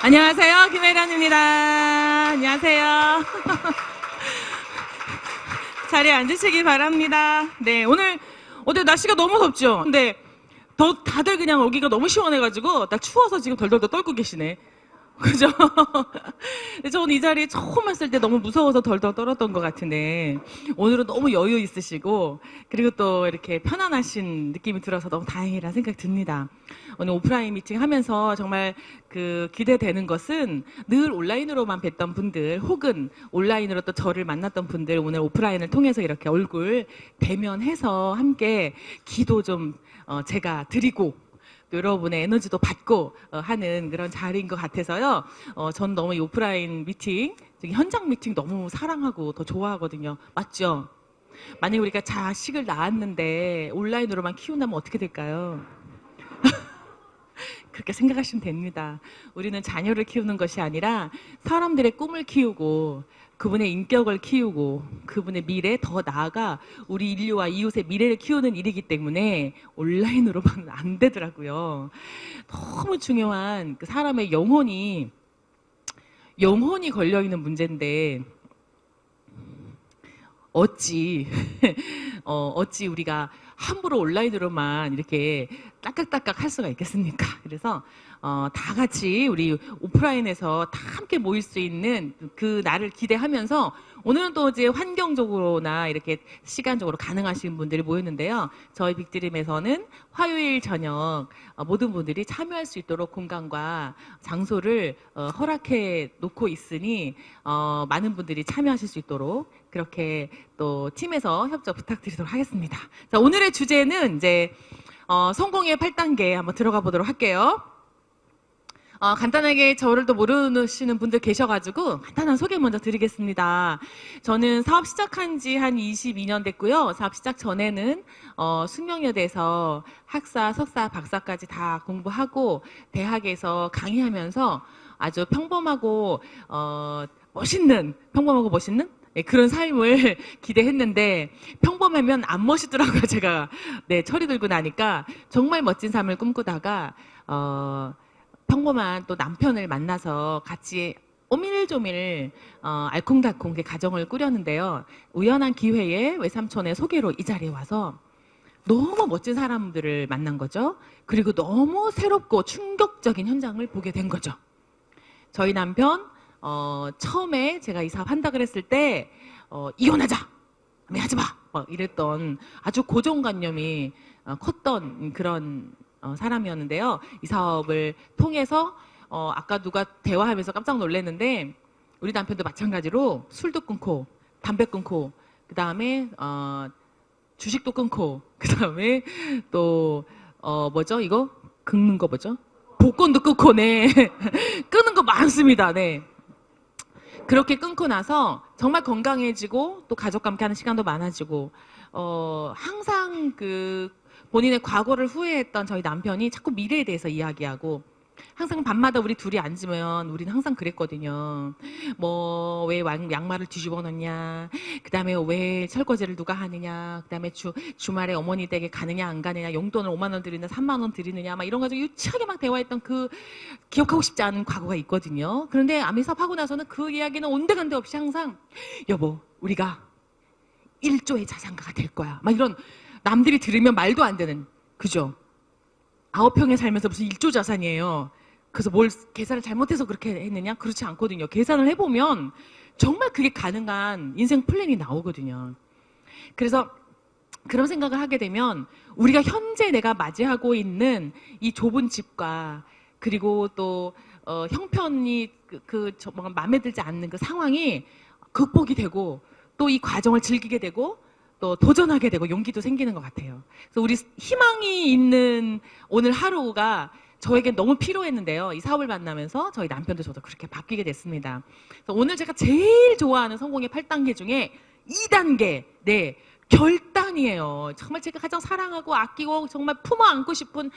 안녕하세요. 김혜란입니다. 안녕하세요. 자리에 앉으시기 바랍니다. 네, 오늘 날씨가 너무 덥죠? 근데 다들 그냥 오기가 너무 시원해가지고 나 추워서 지금 덜덜덜 떨고 계시네. 그죠? 저는 이 자리에 처음 왔을 때 너무 무서워서 덜덜 떨었던 것 같은데 오늘은 너무 여유 있으시고 그리고 또 이렇게 편안하신 느낌이 들어서 너무 다행이라는 생각이 듭니다. 오늘 오프라인 미팅 하면서 정말 기대되는 것은 늘 온라인으로만 뵀던 분들 혹은 온라인으로 또 저를 만났던 분들 오늘 오프라인을 통해서 이렇게 얼굴 대면해서 함께 기도 좀 제가 드리고 또 여러분의 에너지도 받고 하는 그런 자리인 것 같아서요. 전 너무 이 오프라인 미팅, 현장 미팅 너무 사랑하고 더 좋아하거든요. 맞죠? 만약에 우리가 자식을 낳았는데 온라인으로만 키운다면 어떻게 될까요? 그렇게 생각하시면 됩니다. 우리는 자녀를 키우는 것이 아니라 사람들의 꿈을 키우고 그분의 인격을 키우고 그분의 미래 더 나아가 우리 인류와 이웃의 미래를 키우는 일이기 때문에 온라인으로만은 안 되더라고요. 너무 중요한 그 사람의 영혼이 걸려있는 문제인데 어찌 우리가 함부로 온라인으로만 이렇게 딱딱딱딱 할 수가 있겠습니까? 그래서 다 같이 우리 오프라인에서 다 함께 모일 수 있는 그 날을 기대하면서 오늘은 또 이제 환경적으로나 이렇게 시간적으로 가능하신 분들이 모였는데요. 저희 빅드림에서는 화요일 저녁 모든 분들이 참여할 수 있도록 공간과 장소를 허락해 놓고 있으니 많은 분들이 참여하실 수 있도록 그렇게 또 팀에서 협조 부탁드리도록 하겠습니다. 자, 오늘의 주제는 이제 성공의 8단계 한번 들어가 보도록 할게요. 간단하게 저를 또 모르시는 분들 계셔가지고 간단한 소개 먼저 드리겠습니다. 저는 사업 시작한 지 한 22년 됐고요. 사업 시작 전에는 숙명여대에서 학사, 석사, 박사까지 다 공부하고 대학에서 강의하면서 아주 평범하고 멋있는 네, 그런 삶을 기대했는데 평범하면 안 멋있더라고요. 제가 철이 들고 나니까 정말 멋진 삶을 꿈꾸다가 평범한 또 남편을 만나서 같이 오밀조밀 알콩달콩 가정을 꾸렸는데요. 우연한 기회에 외삼촌의 소개로 이 자리에 와서 너무 멋진 사람들을 만난 거죠. 그리고 너무 새롭고 충격적인 현장을 보게 된 거죠. 저희 남편 처음에 제가 이 사업 한다 그랬을 때 이혼하자! 하지 마! 이랬던 아주 고정관념이 컸던 그런 사람이었는데요. 이 사업을 통해서 아까 누가 대화하면서 깜짝 놀랐는데 우리 남편도 마찬가지로 술도 끊고 담배 끊고 그 다음에 주식도 끊고 그 다음에 또 뭐죠 이거 긁는 거 뭐죠 복권도 끊고 네 끊은 거 많습니다. 네. 그렇게 끊고 나서 정말 건강해지고 또 가족과 함께하는 시간도 많아지고 항상 그 본인의 과거를 후회했던 저희 남편이 자꾸 미래에 대해서 이야기하고 항상 밤마다 우리 둘이 앉으면 우리는 항상 그랬거든요. 뭐 왜 양말을 뒤집어 놓냐, 그 다음에 왜 설거지를 누가 하느냐, 그 다음에 주말에 어머니 댁에 가느냐 안 가느냐, 용돈을 5만 원 드리느냐 3만 원 드리느냐 막 이런 가지고 유치하게 막 대화했던 그 기억하고 싶지 않은 과거가 있거든요. 그런데 아미 사업하고 나서는 그 이야기는 온데간데 없이 항상 여보 우리가 1조의 자산가가 될 거야 막 이런 남들이 들으면 말도 안 되는 그죠? 9평에 살면서 무슨 1조 자산이에요. 그래서 뭘 계산을 잘못해서 그렇게 했느냐? 그렇지 않거든요. 계산을 해보면 정말 그게 가능한 인생 플랜이 나오거든요. 그래서 그런 생각을 하게 되면 우리가 현재 내가 맞이하고 있는 이 좁은 집과 그리고 또 형편이 뭔가 마음에 들지 않는 그 상황이 극복이 되고 또 이 과정을 즐기게 되고 또 도전하게 되고 용기도 생기는 것 같아요. 그래서 우리 희망이 있는 오늘 하루가 저에겐 너무 필요했는데요. 이 사업을 만나면서 저희 남편도 저도 그렇게 바뀌게 됐습니다. 그래서 오늘 제가 제일 좋아하는 성공의 8단계 중에 2단계, 네, 결단이에요. 정말 제가 가장 사랑하고 아끼고 정말 품어 안고 싶은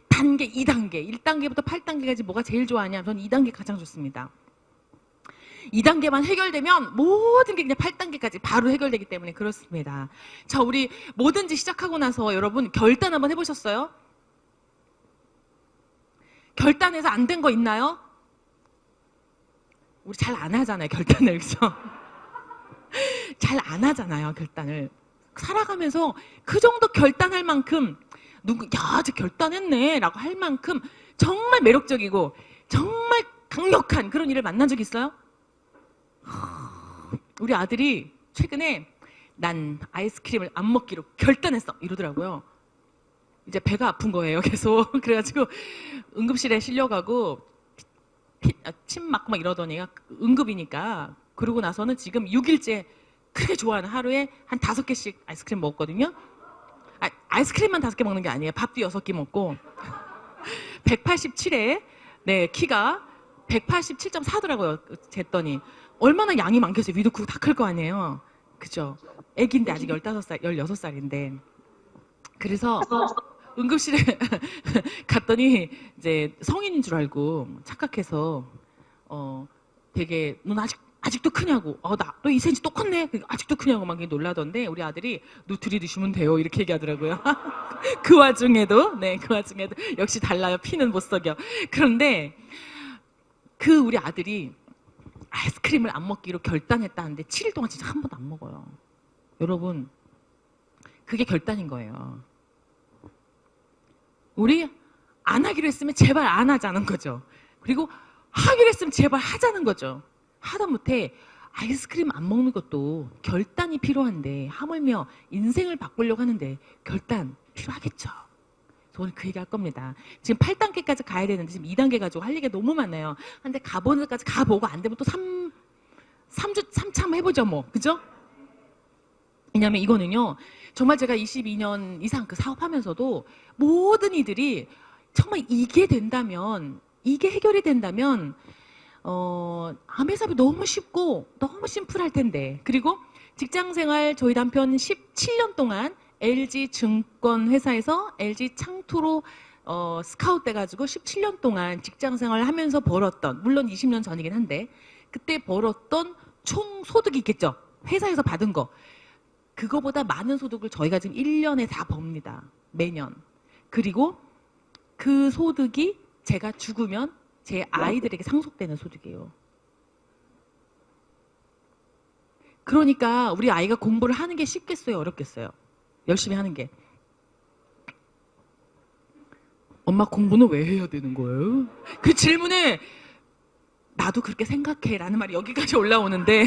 단계 2단계. 1단계부터 8단계까지 뭐가 제일 좋아하냐? 저는 2단계 가장 좋습니다. 2단계만 해결되면 모든 게 그냥 8단계까지 바로 해결되기 때문에 그렇습니다. 자, 우리 뭐든지 시작하고 나서 여러분 결단 한번 해보셨어요? 결단해서 안 된 거 있나요? 우리 잘 안 하잖아요, 결단을. 그죠? 잘 안 하잖아요, 결단을. 살아가면서 그 정도 결단할 만큼 야, 저 결단했네 라고 할 만큼 정말 매력적이고 정말 강력한 그런 일을 만난 적 있어요? 우리 아들이 최근에 난 아이스크림을 안 먹기로 결단했어 이러더라고요. 이제 배가 아픈 거예요, 계속. 그래가지고 응급실에 실려가고 침 맞고 막 이러더니 응급이니까. 그러고 나서는 지금 6일째 크게 좋아하는 하루에 한 5개씩 아이스크림 먹었거든요. 아이스크림만 5개 먹는 게 아니에요. 밥도 6개 먹고 187에 네, 키가 187.4더라고요. 쟀더니 얼마나 양이 많겠어요. 위도 크고 다 클 거 아니에요. 그죠? 애기인데 아직 15살, 16살인데. 그래서 응급실에 갔더니 이제 성인인 줄 알고 착각해서 되게 넌 아직도 크냐고. 나 너 2cm 또 컸네. 아직도 크냐고 막 놀라던데 우리 아들이 너 들이드시면 돼요 이렇게 얘기하더라고요. 그 와중에도 역시 달라요. 피는 못 속여. 그런데 그 우리 아들이 아이스크림을 안 먹기로 결단했다는데 7일 동안 진짜 한 번도 안 먹어요. 여러분 그게 결단인 거예요. 우리 안 하기로 했으면 제발 안 하자는 거죠. 그리고 하기로 했으면 제발 하자는 거죠. 하다못해 아이스크림 안 먹는 것도 결단이 필요한데 하물며 인생을 바꾸려고 하는데 결단 필요하겠죠. 오늘 그 얘기 할 겁니다. 지금 8단계까지 가야 되는데 지금 2단계 가지고 할 얘기가 너무 많아요. 근데 가보는 데까지 가보고 안 되면 또 3참 해보죠 뭐. 그죠? 왜냐면 이거는요. 정말 제가 22년 이상 그 사업하면서도 모든 이들이 정말 이게 된다면 이게 해결이 된다면 암의 사업이 너무 쉽고 너무 심플할 텐데. 그리고 직장생활 저희 남편 17년 동안 LG 증권 회사에서 LG 창투로 스카웃 돼가지고 17년 동안 직장생활 하면서 벌었던, 물론 20년 전이긴 한데 그때 벌었던 총 소득이 있겠죠. 회사에서 받은 거. 그거보다 많은 소득을 저희가 지금 1년에 다 법니다. 매년. 그리고 그 소득이 제가 죽으면 제 아이들에게 상속되는 소득이에요. 그러니까 우리 아이가 공부를 하는 게 쉽겠어요? 어렵겠어요? 열심히 하는 게. 엄마 공부는 왜 해야 되는 거예요? 그 질문에 나도 그렇게 생각해 라는 말이 여기까지 올라오는데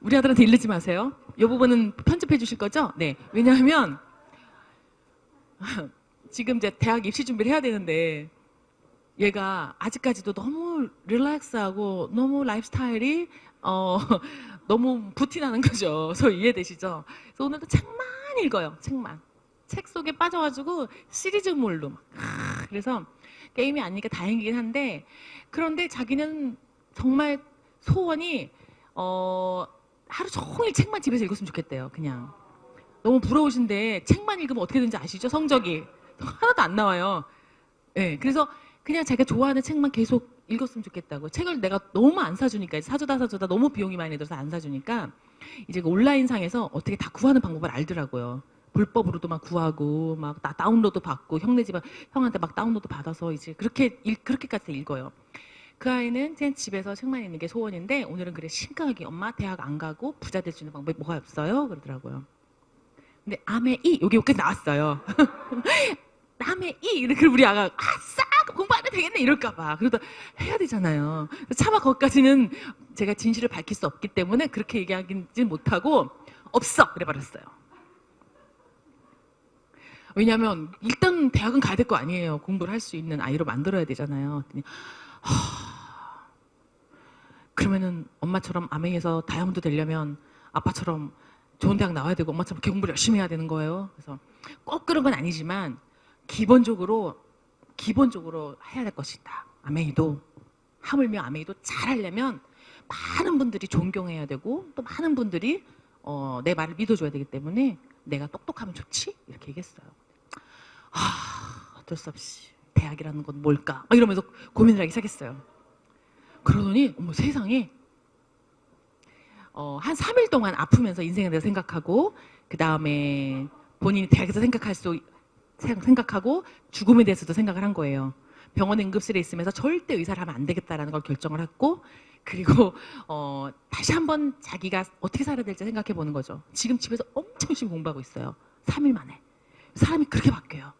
우리 아들한테 이르지 마세요. 이 부분은 편집해 주실 거죠? 네. 왜냐하면 지금 이제 대학 입시 준비를 해야 되는데 얘가 아직까지도 너무 릴렉스하고 너무 라이프스타일이 너무 부티나는 거죠. 그래서 이해되시죠? 그래서 오늘도 책만 읽어요. 책만. 책 속에 빠져가지고 시리즈물로 막. 그래서 게임이 아니니까 다행이긴 한데 그런데 자기는 정말 소원이 하루 종일 책만 집에서 읽었으면 좋겠대요. 그냥. 너무 부러우신데 책만 읽으면 어떻게 되는지 아시죠? 성적이. 하나도 안 나와요. 네, 그래서 그냥 자기가 좋아하는 책만 계속 읽었으면 좋겠다고. 책을 내가 너무 안 사주니까 사주다 너무 비용이 많이 들어서 안 사주니까 이제 그 온라인상에서 어떻게 다 구하는 방법을 알더라고요. 불법으로도 막 구하고 막 다운로드 받고 형네 집 형한테 막 다운로드 받아서 이제 그렇게까지 읽어요. 그 아이는 그냥 집에서 책만 읽는 게 소원인데 오늘은 그래 심각하게 엄마 대학 안 가고 부자 될 수 있는 방법이 뭐가 없어요? 그러더라고요. 근데 암의 이 여기까지 나왔어요. 남의 이 이렇게 우리 아가 아싸 공부하면 되겠네 이럴까봐 그러다 해야 되잖아요. 차마 거기까지는 제가 진실을 밝힐 수 없기 때문에 그렇게 얘기하기는 못하고 없어 그래버렸어요. 왜냐하면 일단 대학은 가야 될 거 아니에요. 공부를 할 수 있는 아이로 만들어야 되잖아요. 그러면은 엄마처럼 암행에서 다이아몬드 되려면 아빠처럼 좋은 대학 나와야 되고 엄마처럼 공부를 열심히 해야 되는 거예요. 그래서 꼭 그런 건 아니지만 기본적으로 해야 될 것이 있다. 아메이도 하물며 아메이도 잘하려면 많은 분들이 존경해야 되고 또 많은 분들이 내 말을 믿어줘야 되기 때문에 내가 똑똑하면 좋지 이렇게 얘기했어요. 어쩔 수 없이 대학이라는 건 뭘까? 막 이러면서 고민을 하기 시작했어요. 그러더니 어머 세상에 한 3일 동안 아프면서 인생에 대해서 생각하고 그 다음에 본인이 대학에서 생각하고 죽음에 대해서도 생각을 한 거예요. 병원 응급실에 있으면서 절대 의사를 하면 안 되겠다라는 걸 결정을 했고, 그리고 다시 한번 자기가 어떻게 살아야 될지 생각해 보는 거죠. 지금 집에서 엄청 열심히 공부하고 있어요. 3일 만에. 사람이 그렇게 바뀌어요.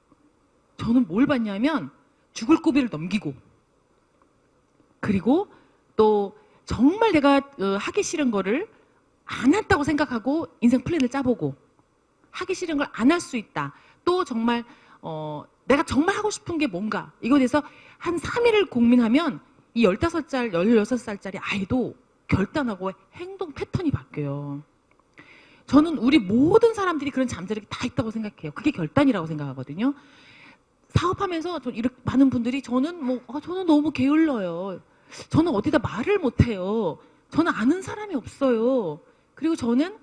저는 뭘 봤냐면 죽을 고비를 넘기고, 그리고 또 정말 내가 하기 싫은 거를 안 한다고 생각하고 인생 플랜을 짜보고, 하기 싫은 걸 안 할 수 있다. 또 정말 내가 정말 하고 싶은 게 뭔가, 이거에 대해서 한 3일을 고민하면 이 15살, 16살짜리 아이도 결단하고 행동 패턴이 바뀌어요. 저는 우리 모든 사람들이 그런 잠재력이 다 있다고 생각해요. 그게 결단이라고 생각하거든요. 사업하면서 이렇게 많은 분들이 저는 너무 게을러요. 저는 어디다 말을 못해요. 저는 아는 사람이 없어요. 그리고 저는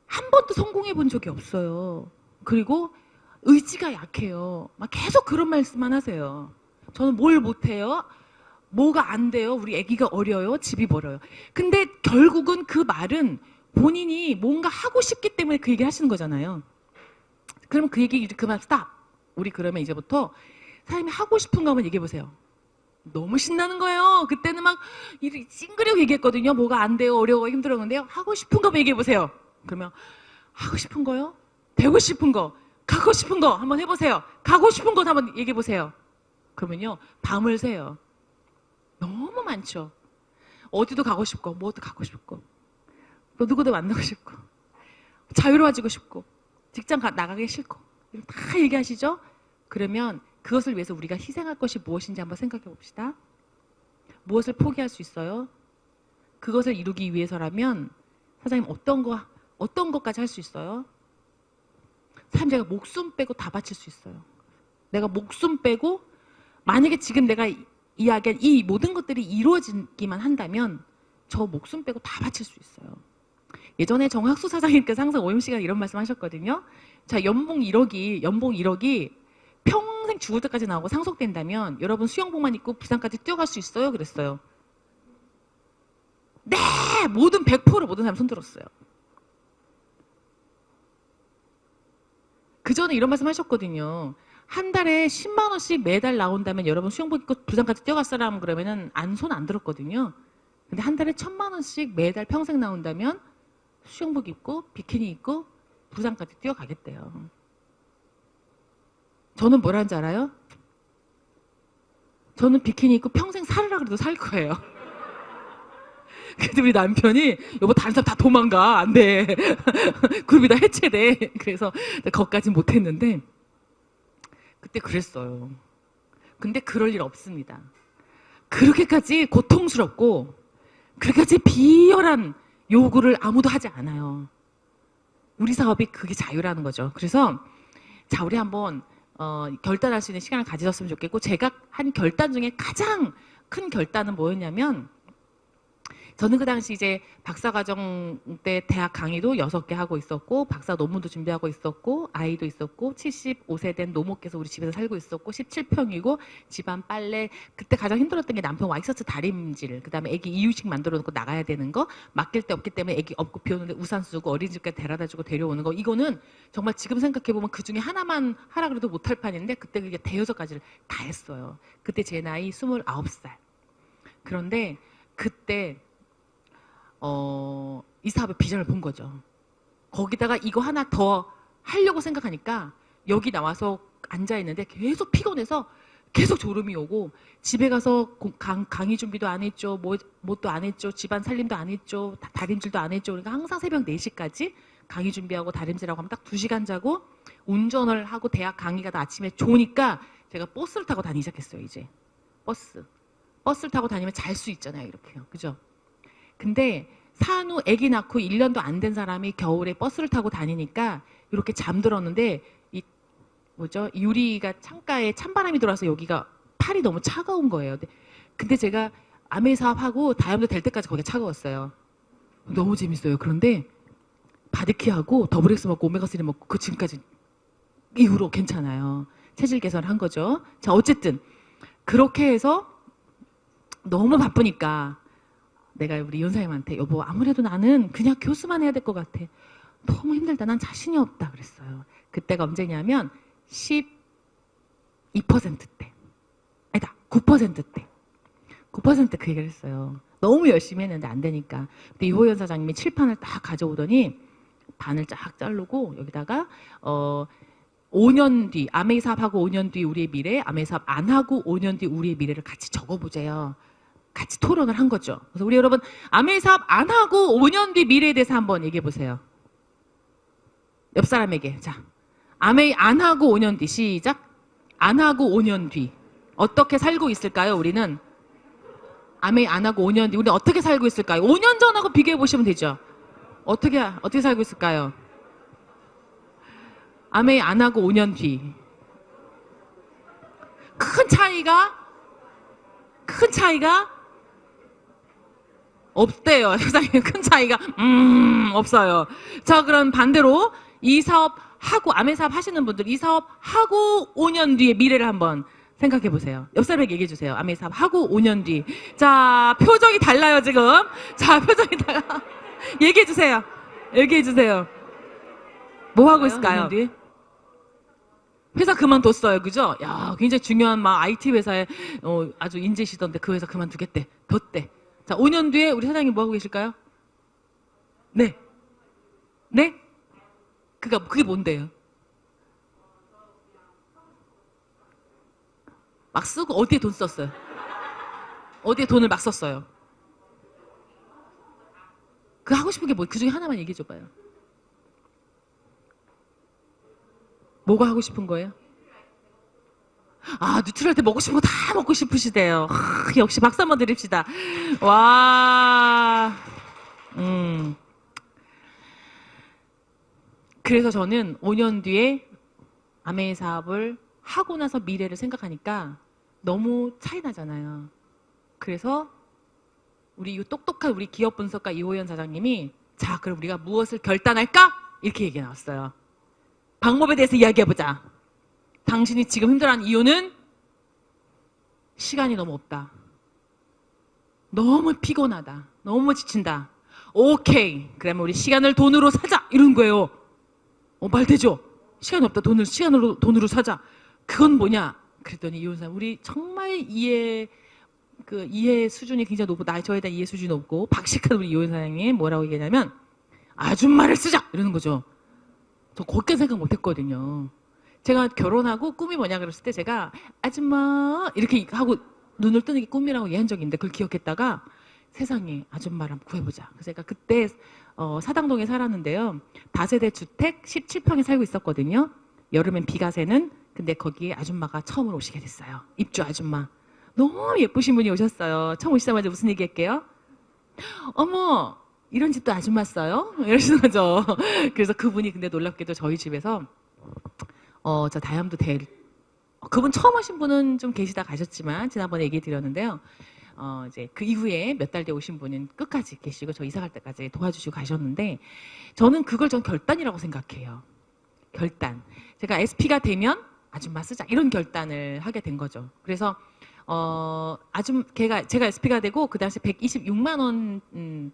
한 번도 성공해 본 적이 없어요. 그리고 의지가 약해요. 막 계속 그런 말씀만 하세요. 저는 뭘 못해요? 뭐가 안 돼요? 우리 아기가 어려요? 집이 멀어요. 근데 결국은 그 말은 본인이 뭔가 하고 싶기 때문에 그 얘기를 하시는 거잖아요. 그럼 그 얘기 그만 스탑. 우리 그러면 이제부터 사람이 하고 싶은 거만 얘기해 보세요. 너무 신나는 거예요. 그때는 막 찡그리고 얘기했거든요. 뭐가 안 돼요, 어려워, 힘들어. 근데요, 하고 싶은 거만 얘기해 보세요. 그러면 하고 싶은 거요? 되고 싶은 거, 가고 싶은 거 한번 해보세요. 가고 싶은 거 한번 얘기해 보세요. 그러면요, 밤을 새요. 너무 많죠. 어디도 가고 싶고, 뭐도 가고 싶고, 또 누구도 만나고 싶고, 자유로워지고 싶고, 직장 나가기 싫고, 다 얘기하시죠? 그러면 그것을 위해서 우리가 희생할 것이 무엇인지 한번 생각해 봅시다. 무엇을 포기할 수 있어요? 그것을 이루기 위해서라면 사장님 어떤 것까지 할 수 있어요? 사장님, 제가 목숨 빼고 다 바칠 수 있어요. 내가 목숨 빼고, 만약에 지금 내가 이야기한 이 모든 것들이 이루어지기만 한다면 저 목숨 빼고 다 바칠 수 있어요. 예전에 정학수 사장님께서 항상 OMC가 이런 말씀 하셨거든요. 자, 연봉 1억이 평생 죽을 때까지 나오고 상속된다면 여러분 수영복만 입고 부산까지 뛰어갈 수 있어요? 그랬어요. 네! 모든 100% 모든 사람 손들었어요. 그 전에 이런 말씀 하셨거든요. 한 달에 10만 원씩 매달 나온다면 여러분 수영복 입고 부산까지 뛰어갈 사람 그러면은 손 안 들었거든요. 근데 한 달에 1,000만 원씩 매달 평생 나온다면 수영복 입고 비키니 입고 부산까지 뛰어가겠대요. 저는 뭐라는지 알아요? 저는 비키니 입고 평생 살으라 그래도 살 거예요. 근데 우리 남편이 여보 다른 사람 다 도망가 안 돼. 그룹이 다 해체돼. 그래서 거기까진 못했는데 그때 그랬어요. 근데 그럴 일 없습니다. 그렇게까지 고통스럽고 그렇게까지 비열한 요구를 아무도 하지 않아요. 우리 사업이 그게 자유라는 거죠. 그래서 자, 우리 한번 결단할 수 있는 시간을 가지셨으면 좋겠고, 제가 한 결단 중에 가장 큰 결단은 뭐였냐면, 저는 그 당시 이제 박사과정 때 대학 강의도 6개 하고 있었고, 박사 논문도 준비하고 있었고, 아이도 있었고, 75세 된 노모께서 우리 집에서 살고 있었고, 17평이고, 집안 빨래, 그때 가장 힘들었던 게 남편 와이셔츠 다림질, 그 다음에 애기 이유식 만들어 놓고 나가야 되는 거, 맡길 데 없기 때문에 애기 없고 비 오는데 우산 쓰고 어린이집까지 데려다 주고 데려오는 거, 이거는 정말 지금 생각해보면 그 중에 하나만 하라 그래도 못할 판인데, 그때 그게 대여섯 가지를 다 했어요. 그때 제 나이 29살. 그런데 그때 이 사업의 비전을 본 거죠. 거기다가 이거 하나 더 하려고 생각하니까 여기 나와서 앉아있는데 계속 피곤해서 계속 졸음이 오고, 집에 가서 강의 준비도 안 했죠. 뭣도 안 했죠. 집안 살림도 안 했죠. 다림질도 안 했죠. 그러니까 항상 새벽 4시까지 강의 준비하고 다림질하고 하면 딱 2시간 자고 운전을 하고 대학 강의가 다 아침에 좋으니까 제가 버스를 타고 다니기 시작했어요. 이제 버스를 타고 다니면 잘 수 있잖아요. 이렇게요. 그죠? 근데 산후 아기 낳고 1년도 안 된 사람이 겨울에 버스를 타고 다니니까 이렇게 잠들었는데 유리가 창가에 찬바람이 들어와서 여기가 팔이 너무 차가운 거예요. 근데 제가 아메이 사업하고 다이아몬드 될 때까지 거기가 차가웠어요. 너무 재밌어요. 그런데 바디키하고 더블엑스 먹고 오메가3 먹고 그 지금까지 이후로 괜찮아요. 체질 개선을 한 거죠. 자, 어쨌든 그렇게 해서 너무 바쁘니까 내가 우리 연사님한테 여보 아무래도 나는 그냥 교수만 해야 될 것 같아. 너무 힘들다. 난 자신이 없다 그랬어요. 그때가 언제냐면 12%때. 9%대. 9%그 얘기를 했어요. 너무 열심히 했는데 안 되니까. 근데 이호연 사장님이 칠판을 딱 가져오더니 반을 쫙 자르고 여기다가 5년 뒤 아메이 사업하고 5년 뒤 우리의 미래, 아메이 사업 안 하고 5년 뒤 우리의 미래를 같이 적어보자요. 같이 토론을 한 거죠. 그래서 우리 여러분 아메이 사업 안 하고 5년 뒤 미래에 대해서 한번 얘기해 보세요. 옆 사람에게. 자, 아메이 안 하고 5년 뒤 시작. 안 하고 5년 뒤 어떻게 살고 있을까요? 우리는 아메이 안 하고 5년 뒤 우리 어떻게 살고 있을까요? 5년 전하고 비교해 보시면 되죠. 어떻게 살고 있을까요? 아메이 안 하고 5년 뒤 큰 차이가 없대요. 세상에 큰 차이가 없어요. 자, 그럼 반대로 이 사업 하고 아메 사업 하시는 분들 이 사업 하고 5년 뒤의 미래를 한번 생각해 보세요. 옆 사람에게 얘기해 주세요. 아메 사업 하고 5년 뒤. 자, 표정이 달라요, 지금. 자, 표정이 달라. 얘기해 주세요. 얘기해 주세요. 뭐 하고 있을까요? 5년 뒤? 회사 그만뒀어요. 그죠? 야, 굉장히 중요한 막 IT 회사에 아주 인재시던데 그 회사 그만두겠대. 뒀대. 자, 5년 뒤에 우리 사장님 뭐 하고 계실까요? 네. 네? 그게 뭔데요? 막 쓰고 어디에 돈 썼어요? 어디에 돈을 막 썼어요? 그 하고 싶은 게 뭐? 그 중에 하나만 얘기해 줘봐요. 뭐가 하고 싶은 거예요? 아, 뉴트럴 때 먹고 싶은 거 다 먹고 싶으시대요. 역시 박수 한번 드립시다. 와. 그래서 저는 5년 뒤에 아메이 사업을 하고 나서 미래를 생각하니까 너무 차이 나잖아요. 그래서 우리 이 똑똑한 우리 기업 분석가 이호연 사장님이 자, 그럼 우리가 무엇을 결단할까? 이렇게 얘기 나왔어요. 방법에 대해서 이야기해보자. 당신이 지금 힘들어하는 이유는 시간이 너무 없다. 너무 피곤하다. 너무 지친다. 오케이. 그러면 우리 시간을 돈으로 사자. 이런 거예요. 말 되죠? 시간이 없다. 시간으로 돈으로 사자. 그건 뭐냐? 그랬더니 이호연 사장님, 우리 정말 이해 수준이 굉장히 높고, 저에 대한 이해 수준이 높고, 박식한 우리 이호연 사장님 뭐라고 얘기하냐면, 아줌마를 쓰자! 이러는 거죠. 저 그렇게 생각 못 했거든요. 제가 결혼하고 꿈이 뭐냐 그랬을 때 제가 아줌마 이렇게 하고 눈을 뜨는 게 꿈이라고 얘기한 적이 있는데 그걸 기억했다가 세상에 아줌마를 한번 구해보자. 그래서 제가 그때 사당동에 살았는데요. 다세대 주택 17평에 살고 있었거든요. 여름엔 비가 새는. 근데 거기에 아줌마가 처음으로 오시게 됐어요. 입주 아줌마. 너무 예쁘신 분이 오셨어요. 처음 오시자마자 무슨 얘기할게요? 어머, 이런 집도 아줌마 써요? 이러시는 거죠. 그래서 그분이 근데 놀랍게도 저희 집에서 저 다이아몬드 그분 처음 하신 분은 좀 계시다 가셨지만 지난번에 얘기 드렸는데요. 이제 그 이후에 몇 달 뒤에 오신 분은 끝까지 계시고 저 이사 갈 때까지 도와주시고 가셨는데 저는 그걸 전 결단이라고 생각해요. 결단. 제가 SP가 되면 아줌마 쓰자 이런 결단을 하게 된 거죠. 그래서 제가 SP가 되고 그 당시 126만 원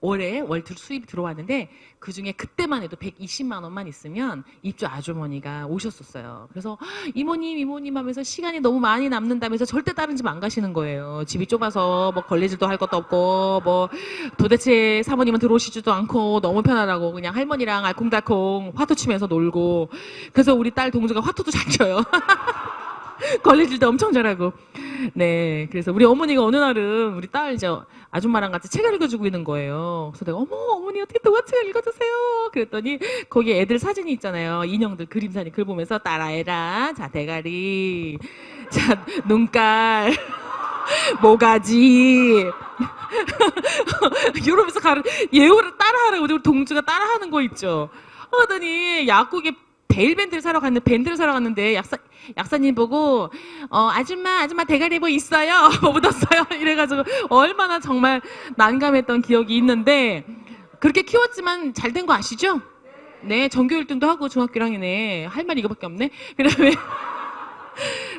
올해 월 수입이 들어왔는데 그중에 그때만 해도 120만 원만 있으면 입주 아주머니가 오셨었어요. 그래서 이모님 하면서 시간이 너무 많이 남는다면서 절대 다른 집 안 가시는 거예요. 집이 좁아서 뭐 걸레질도 할 것도 없고 뭐 도대체 사모님은 들어오시지도 않고 너무 편하다고 그냥 할머니랑 알콩달콩 화투 치면서 놀고 그래서 우리 딸 동주가 화투도 잘 쳐요. 걸레질도 엄청 잘하고. 네. 그래서 우리 어머니가 어느 날은 우리 딸 이제 아줌마랑 같이 책을 읽어주고 있는 거예요. 그래서 내가 어머니 어떻게 동화책을 읽어주세요. 그랬더니 거기에 애들 사진이 있잖아요. 인형들 그림사니 글 보면서 따라해라. 자, 대가리. 자, 눈깔. 모가지. 이러면서 예호를 따라하라고 우리 동주가 따라하는 거 있죠. 하더니 약국에 밴드를 사러 갔는데 약사님 보고 아줌마 대가리 뭐 있어요? 뭐 묻었어요? 이래가지고 얼마나 정말 난감했던 기억이 있는데 그렇게 키웠지만 잘 된 거 아시죠? 네, 전교 1등도 하고 중학교 1학년에 할 말이 이거밖에 없네.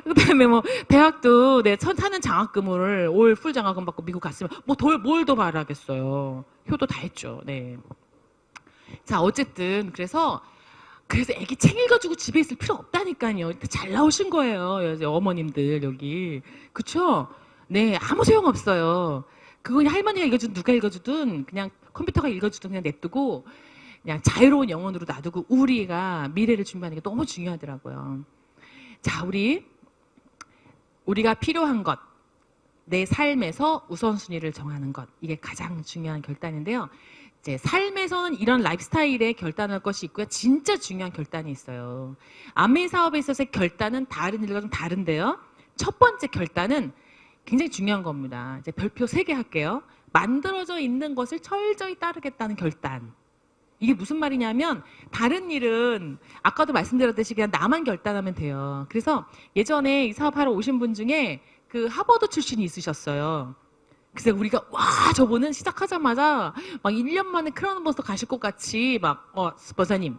그다음에 뭐 대학도 사는 장학금을 올 풀 장학금 받고 미국 갔으면 뭐 뭘 더 바라겠어요. 효도 다 했죠. 네. 자, 어쨌든 그래서 그래서 애기 책 읽어주고 집에 있을 필요 없다니까요. 잘 나오신 거예요. 여자 어머님들 여기. 그쵸? 네, 아무 소용 없어요. 그건 할머니가 읽어주든 누가 읽어주든 그냥 컴퓨터가 읽어주든 그냥 냅두고 그냥 자유로운 영혼으로 놔두고 우리가 미래를 준비하는 게 너무 중요하더라고요. 자, 우리가 필요한 것, 내 삶에서 우선순위를 정하는 것, 이게 가장 중요한 결단인데요. 이제 삶에서는 이런 라이프스타일에 결단할 것이 있고요. 진짜 중요한 결단이 있어요. 암웨이 사업에 있어서의 결단은 다른 일과 좀 다른데요. 첫 번째 결단은 굉장히 중요한 겁니다. 이제 별표 3개 할게요. 만들어져 있는 것을 철저히 따르겠다는 결단. 이게 무슨 말이냐면 다른 일은 아까도 말씀드렸듯이 그냥 나만 결단하면 돼요. 그래서 예전에 이 사업하러 오신 분 중에 그 하버드 출신이 있으셨어요. 그래서 우리가 와 저분은 시작하자마자 막 1년 만에 크라운버스터 가실 것 같이 막 스폰서님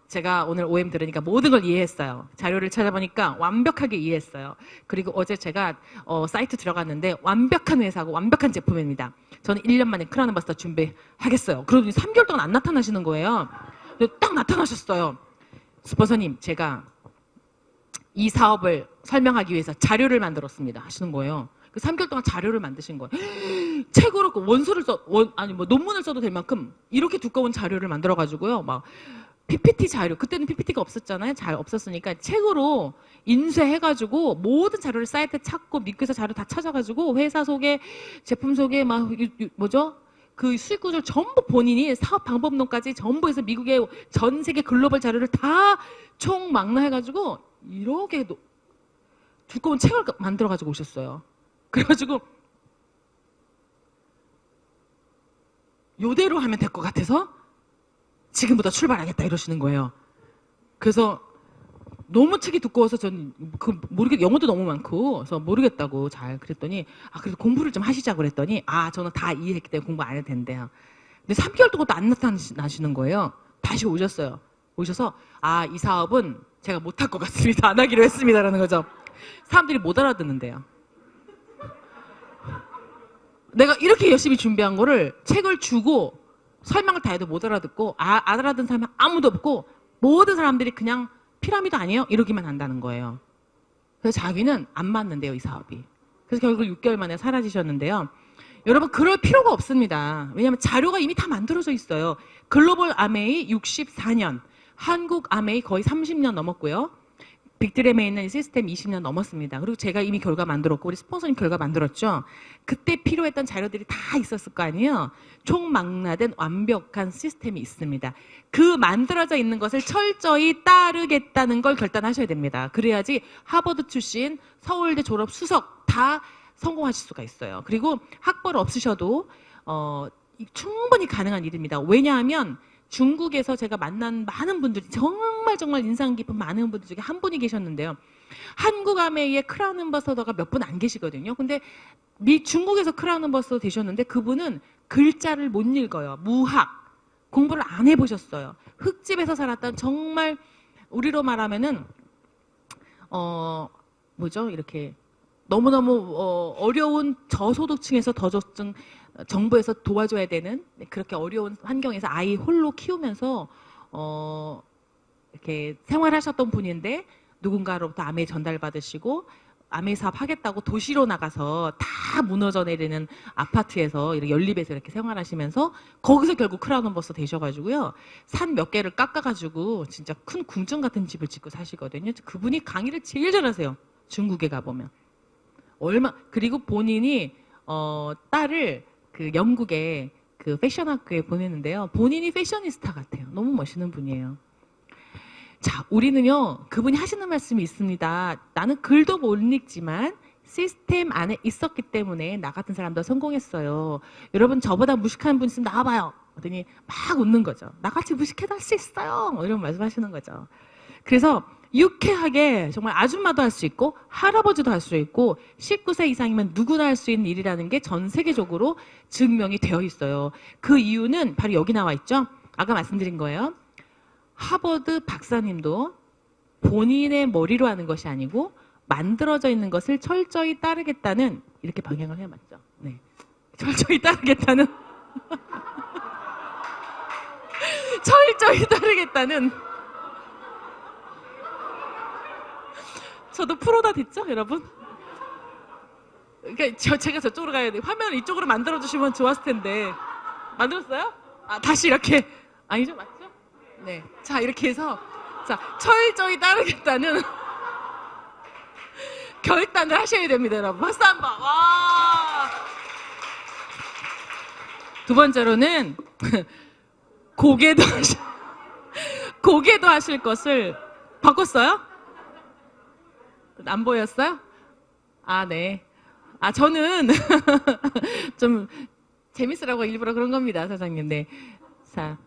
제가 오늘 OM 들으니까 모든 걸 이해했어요. 자료를 찾아보니까 완벽하게 이해했어요. 그리고 어제 제가 사이트 들어갔는데 완벽한 회사고 완벽한 제품입니다. 저는 1년 만에 크라운버스터 준비하겠어요. 그러더니 3개월 동안 안 나타나시는 거예요. 딱 나타나셨어요. 스폰서님 제가 이 사업을 설명하기 위해서 자료를 만들었습니다 하시는 거예요. 그 3개월 동안 자료를 만드신 거예요. 책으로 원서를 논문을 써도 될 만큼 이렇게 두꺼운 자료를 만들어 가지고요. 막 PPT 자료, 그때는 PPT가 없었잖아요. 잘 없었으니까 책으로 인쇄해가지고 모든 자료를 사이트에 찾고 미국에서 자료 다 찾아가지고 회사 소개, 제품 소개, 그 수익 구조를 전부 본인이 사업 방법론까지 전부 해서 미국의 전 세계 글로벌 자료를 다 총망라해가지고 이렇게 두꺼운 책을 만들어가지고 오셨어요. 그래가지고 요대로 하면 될 것 같아서 지금부터 출발하겠다 이러시는 거예요. 그래서 너무 책이 두꺼워서 전 영어도 너무 많고 그래서 모르겠다고 잘 그랬더니 그래서 공부를 좀 하시자고 그랬더니 저는 다 이해했기 때문에 공부 안 해도 된대요. 근데 3개월 동안도 안 나타나시는 거예요. 다시 오셨어요. 오셔서 이 사업은 제가 못할 것 같습니다. 안 하기로 했습니다라는 거죠. 사람들이 못 알아듣는데요. 내가 이렇게 열심히 준비한 거를 책을 주고 설명을 다 해도 못 알아듣고 알아듣는 사람이 아무도 없고 모든 사람들이 그냥 피라미드 아니에요? 이러기만 한다는 거예요. 그래서 자기는 안 맞는데요, 이 사업이. 그래서 결국 6개월 만에 사라지셨는데요. 여러분 그럴 필요가 없습니다. 왜냐하면 자료가 이미 다 만들어져 있어요. 글로벌 아메이 64년, 한국 아메이 거의 30년 넘었고요. 빅드림에 있는 시스템 20년 넘었습니다. 그리고 제가 이미 결과 만들었고 우리 스폰서님 결과 만들었죠. 그때 필요했던 자료들이 다 있었을 거 아니에요. 총망라된 완벽한 시스템이 있습니다. 그 만들어져 있는 것을 철저히 따르겠다는 걸 결단하셔야 됩니다. 그래야지 하버드 출신, 서울대 졸업 수석 다 성공하실 수가 있어요. 그리고 학벌 없으셔도 충분히 가능한 일입니다. 왜냐하면 중국에서 제가 만난 많은 분들이 정말 인상 깊은 많은 분들 중에 한 분이 계셨는데요. 한국 아메이의 크라운 앰버서더가 몇 분 안 계시거든요. 근데 중국에서 크라운 앰버서더 되셨는데 그분은 글자를 못 읽어요. 무학. 공부를 안 해보셨어요. 흙집에서 살았던 정말 우리로 말하면은 이렇게 너무너무 어려운 저소득층에서 저소득층 정부에서 도와줘야 되는 그렇게 어려운 환경에서 아이 홀로 키우면서 이렇게 생활하셨던 분인데 누군가로부터 암에 전달받으시고 암의 사업 하겠다고 도시로 나가서 다 무너져 내리는 아파트에서 이렇게 연립해서 이렇게 생활하시면서 거기서 결국 크라운 앰버서 되셔가지고요. 산 몇 개를 깎아가지고 진짜 큰 궁전 같은 집을 짓고 사시거든요. 그분이 강의를 제일 잘하세요. 중국에 가보면. 그리고 본인이 딸을 그 영국의 그 패션 학교에 보내는데요. 본인이 패셔니스타 같아요. 너무 멋있는 분이에요. 자, 우리는요, 그분이 하시는 말씀이 있습니다. 나는 글도 못 읽지만 시스템 안에 있었기 때문에 나 같은 사람도 성공했어요. 여러분, 저보다 무식한 분 있으면 나와봐요. 그랬더니 막 웃는 거죠. 나같이 무식해도 할 수 있어요. 이런 말씀 하시는 거죠. 그래서 유쾌하게 정말 아줌마도 할 수 있고 할아버지도 할 수 있고 19세 이상이면 누구나 할 수 있는 일이라는 게 전 세계적으로 증명이 되어 있어요. 그 이유는 바로 여기 나와 있죠. 아까 말씀드린 거예요. 하버드 박사님도 본인의 머리로 하는 것이 아니고 만들어져 있는 것을 철저히 따르겠다는 이렇게 방향을 해 맞죠. 네. 철저히 따르겠다는 철저히 따르겠다는. 저도 프로다 됐죠, 여러분? 그러니까 제가 저쪽으로 가야 돼. 화면을 이쪽으로 만들어 주시면 좋았을 텐데. 만들었어요? 아, 다시 이렇게. 아니죠, 맞죠? 네. 자, 이렇게 해서 자, 철저히 따르겠다는 결단을 하셔야 됩니다, 여러분. 박수 한 번. 와. 두 번째로는 고개도 하실 것을 바꿨어요? 안 보였어요? 아, 네. 아, 저는 좀 재밌으라고 일부러 그런 겁니다, 사장님. 네. 자,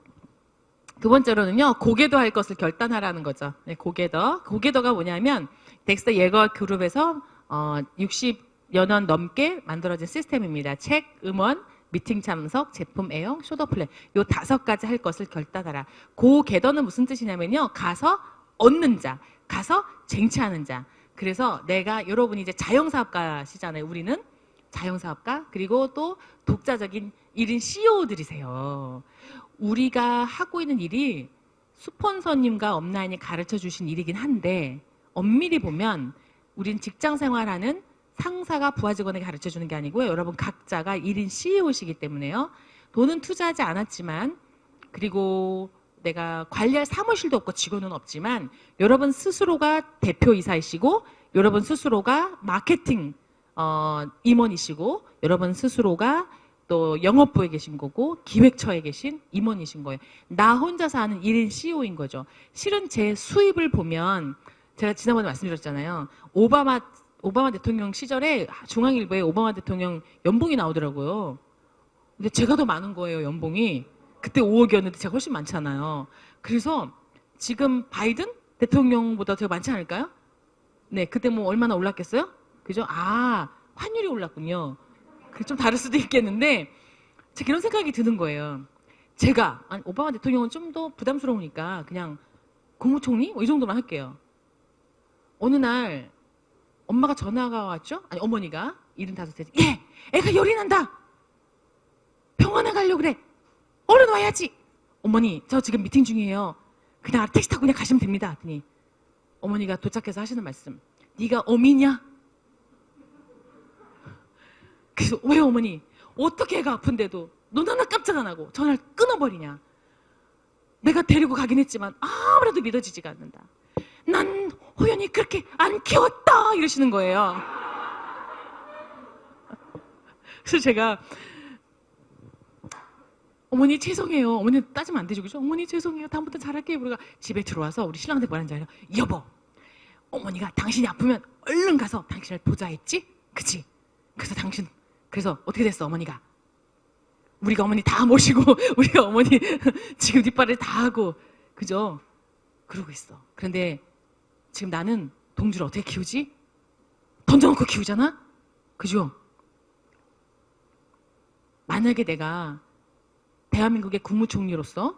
두 번째로는요, 고개도 할 것을 결단하라는 거죠. 네, 고개더가 뭐냐면, 덱스터 예거 그룹에서 60여 년 넘게 만들어진 시스템입니다. 책, 음원, 미팅 참석, 제품 애용, 쇼더 플랜. 요 5가지 할 것을 결단하라. 고개더는 무슨 뜻이냐면요, 가서 얻는 자, 가서 쟁취하는 자. 그래서 내가, 여러분이 이제 자영사업가시잖아요. 우리는 자영사업가, 그리고 또 독자적인 1인 CEO들이세요. 우리가 하고 있는 일이 스폰서님과 업라인이 가르쳐 주신 일이긴 한데, 엄밀히 보면 우린 직장 생활하는 상사가 부하 직원에게 가르쳐 주는 게 아니고요. 여러분 각자가 1인 CEO시기 때문에요. 돈은 투자하지 않았지만, 그리고 내가 관리할 사무실도 없고 직원은 없지만, 여러분 스스로가 대표이사이시고, 여러분 스스로가 마케팅 임원이시고, 여러분 스스로가 또 영업부에 계신 거고, 기획처에 계신 임원이신 거예요. 나 혼자서 하는 1인 CEO인 거죠. 실은 제 수입을 보면, 제가 지난번에 말씀드렸잖아요. 오바마 대통령 시절에 중앙일보에 오바마 대통령 연봉이 나오더라고요. 근데 제가 더 많은 거예요, 연봉이. 그때 5억이었는데 제가 훨씬 많잖아요. 그래서 지금 바이든 대통령보다 더 많지 않을까요? 네, 그때 뭐 얼마나 올랐겠어요? 그죠? 아, 환율이 올랐군요. 그게 좀 다를 수도 있겠는데, 제가 이런 생각이 드는 거예요. 제가, 아니, 오바마 대통령은 좀 더 부담스러우니까 그냥 국무총리? 뭐 이 정도만 할게요. 어느 날 엄마가 전화가 왔죠? 아니, 어머니가 75세. 예! 애가 열이 난다! 병원에 가려고 그래! 얼른 와야지! 어머니, 저 지금 미팅 중이에요. 그냥 택시 타고 그냥 가시면 됩니다. 하더니 어머니가 도착해서 하시는 말씀. 네가 어미냐? 그래서 왜 어머니? 어떻게 애가 아픈데도 눈 하나 깜짝 안 하고 전화를 끊어버리냐? 내가 데리고 가긴 했지만 아무래도 믿어지지가 않는다. 난 호연이 그렇게 안 키웠다! 이러시는 거예요. 그래서 제가 어머니 죄송해요. 어머니 따지면 안 되죠, 그죠? 어머니 죄송해요. 다음부터 잘할게요. 우리가 집에 들어와서 우리 신랑한테 뭐라는지 알아요? 여보, 어머니가 당신이 아프면 얼른 가서 당신을 보자 했지? 그치? 그래서 어떻게 됐어, 어머니가? 우리가 어머니 다 모시고 우리가 어머니 지금 뒷발을 다 하고, 그죠? 그러고 있어. 그런데 지금 나는 동주를 어떻게 키우지? 던져놓고 키우잖아? 그죠? 만약에 내가 대한민국의 국무총리로서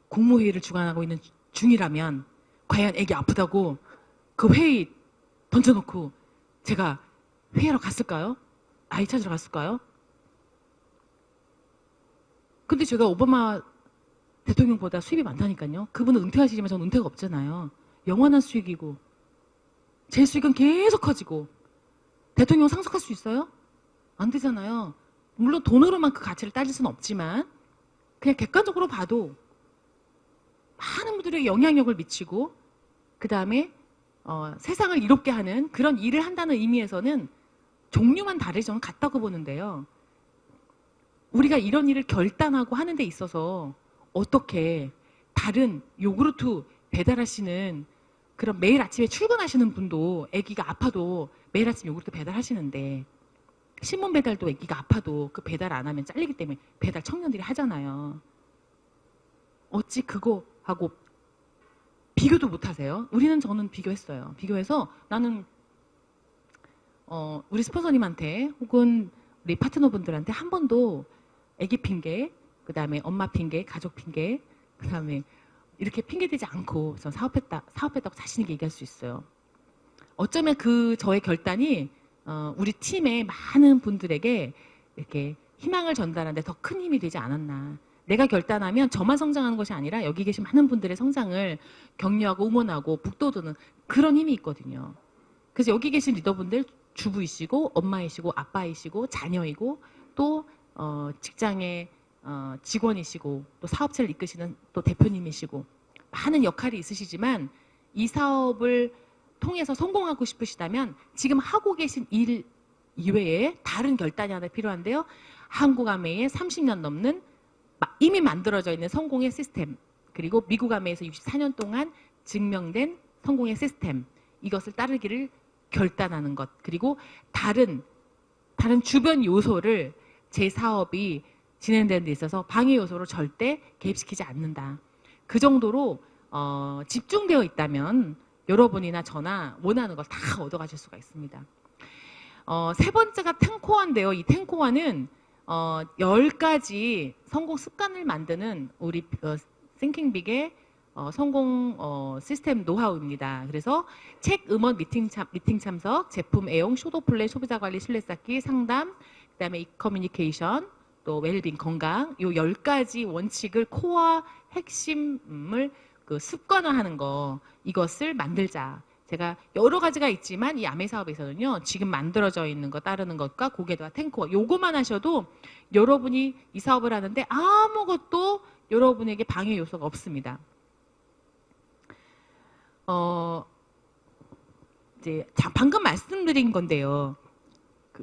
국무회의를 주관하고 있는 중이라면 과연 애기 아프다고 그 회의 던져놓고 제가 회의하러 갔을까요? 아이 찾으러 갔을까요? 근데 제가 오바마 대통령보다 수입이 많다니까요. 그분은 은퇴하시지만 저는 은퇴가 없잖아요. 영원한 수익이고 제 수익은 계속 커지고 대통령 상속할 수 있어요? 안 되잖아요. 물론 돈으로만 그 가치를 따질 수는 없지만 그냥 객관적으로 봐도 많은 분들에게 영향력을 미치고 그 다음에 세상을 이롭게 하는 그런 일을 한다는 의미에서는 종류만 다르지 저는 같다고 보는데요. 우리가 이런 일을 결단하고 하는 데 있어서 어떻게 다른 요구르트 배달하시는 그런 매일 아침에 출근하시는 분도 아기가 아파도 매일 아침 요구르트 배달하시는데 신문 배달도 아기가 아파도 그 배달 안 하면 잘리기 때문에 배달 청년들이 하잖아요. 어찌 그거하고 비교도 못 하세요? 저는 비교했어요. 비교해서 나는 우리 스폰서님한테 혹은 우리 파트너분들한테 한 번도 아기 핑계, 그 다음에 엄마 핑계, 가족 핑계, 그 다음에 이렇게 핑계대지 않고 전 사업했다고 자신 있게 얘기할 수 있어요. 어쩌면 저의 결단이 우리 팀의 많은 분들에게 이렇게 희망을 전달하는데 더 큰 힘이 되지 않았나. 내가 결단하면 저만 성장하는 것이 아니라 여기 계신 많은 분들의 성장을 격려하고 응원하고 북돋우는 그런 힘이 있거든요. 그래서 여기 계신 리더분들 주부이시고 엄마이시고 아빠이시고 자녀이고 또 직장의 직원이시고 또 사업체를 이끄시는 또 대표님이시고 많은 역할이 있으시지만 이 사업을 통해서 성공하고 싶으시다면 지금 하고 계신 일 이외에 다른 결단이 하나 필요한데요. 한국아메이의 30년 넘는 이미 만들어져 있는 성공의 시스템, 그리고 미국 아메이에서 64년 동안 증명된 성공의 시스템, 이것을 따르기를 결단하는 것, 그리고 다른 주변 요소를 제 사업이 진행되는 데 있어서 방해 요소로 절대 개입시키지 않는다. 그 정도로 집중되어 있다면 여러분이나 저나 원하는 걸 다 얻어가실 수가 있습니다. 세 번째가 탱코어인데요. 이 탱코어는 10가지 성공 습관을 만드는 우리 Thinking Big의 성공 시스템 노하우입니다. 그래서 책, 음원, 미팅 참석, 제품 애용, 쇼도 플레이, 소비자 관리, 신뢰 쌓기, 상담, 그다음에 커뮤니케이션, 또 웰빙, 건강, 요 10가지 원칙을 코어 핵심을 습관화하는 거, 이것을 만들자. 제가 여러 가지가 있지만 이 아메 사업에서는요, 지금 만들어져 있는 거 따르는 것과 고객과 탱코어, 요거만 하셔도 여러분이 이 사업을 하는데 아무것도 여러분에게 방해 요소가 없습니다. 이제 방금 말씀드린 건데요.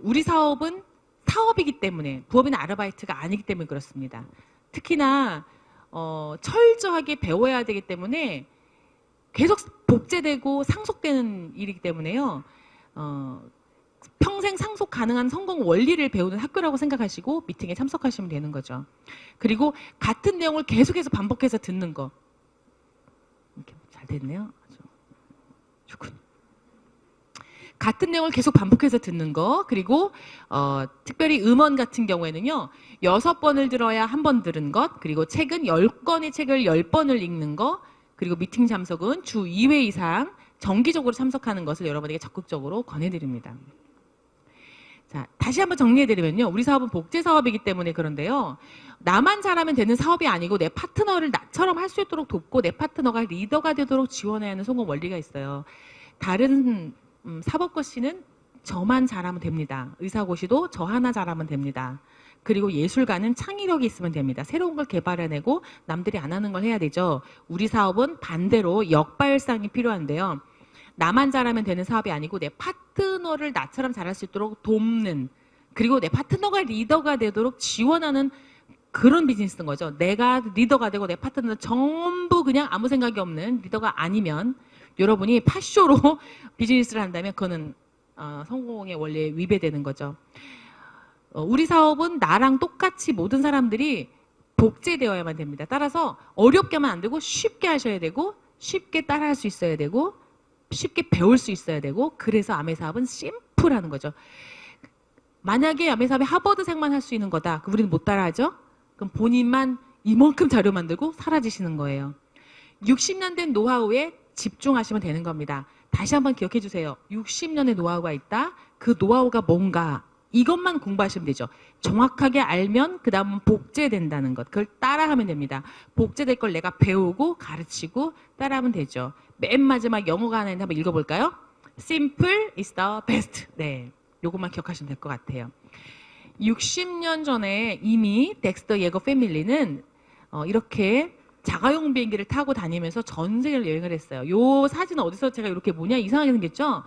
우리 사업은 사업이기 때문에, 부업이나 아르바이트가 아니기 때문에 그렇습니다. 특히나 철저하게 배워야 되기 때문에 계속 복제되고 상속되는 일이기 때문에요. 평생 상속 가능한 성공 원리를 배우는 학교라고 생각하시고 미팅에 참석하시면 되는 거죠. 그리고 같은 내용을 계속해서 반복해서 듣는 거. 이렇게 잘 됐네요. 좋군. 같은 내용을 계속 반복해서 듣는 거, 그리고 특별히 음원 같은 경우에는요, 6번을 들어야 한 번 들은 것, 그리고 책은 10권의 책을 10번을 읽는 거, 그리고 미팅 참석은 주 2회 이상 정기적으로 참석하는 것을 여러분에게 적극적으로 권해드립니다. 자, 다시 한번 정리해드리면요, 우리 사업은 복제 사업이기 때문에 그런데요, 나만 잘하면 되는 사업이 아니고 내 파트너를 나처럼 할 수 있도록 돕고 내 파트너가 리더가 되도록 지원해야 하는 성공 원리가 있어요. 다른 사법고시는 저만 잘하면 됩니다. 의사고시도 저 하나 잘하면 됩니다. 그리고 예술가는 창의력이 있으면 됩니다. 새로운 걸 개발해내고 남들이 안 하는 걸 해야 되죠. 우리 사업은 반대로 역발상이 필요한데요. 나만 잘하면 되는 사업이 아니고 내 파트너를 나처럼 잘할 수 있도록 돕는, 그리고 내 파트너가 리더가 되도록 지원하는 그런 비즈니스인 거죠. 내가 리더가 되고 내 파트너는 전부 그냥 아무 생각이 없는 리더가 아니면, 여러분이 파쇼로 비즈니스를 한다면 그거는 성공의 원리에 위배되는 거죠. 우리 사업은 나랑 똑같이 모든 사람들이 복제되어야만 됩니다. 따라서 어렵게 하면 안 되고 쉽게 하셔야 되고 쉽게 따라할 수 있어야 되고 쉽게 배울 수 있어야 되고, 그래서 아메 사업은 심플하는 거죠. 만약에 아메 사업이 하버드생만 할 수 있는 거다, 그럼 우리는 못 따라하죠. 그럼 본인만 이만큼 자료 만들고 사라지시는 거예요. 60년 된 노하우에 집중하시면 되는 겁니다. 다시 한번 기억해 주세요. 60년의 노하우가 있다. 그 노하우가 뭔가, 이것만 공부하시면 되죠. 정확하게 알면 그 다음은 복제된다는 것, 그걸 따라하면 됩니다. 복제될 걸 내가 배우고 가르치고 따라하면 되죠. 맨 마지막 영어가 하나 있는데 한번 읽어볼까요? Simple is the best. 네, 요것만 기억하시면 될 것 같아요. 60년 전에 이미 덱스터 예거 패밀리는 이렇게 자가용 비행기를 타고 다니면서 전 세계를 여행을 했어요. 요 사진은 어디서 제가 이렇게 뭐냐 이상하게 생겼죠?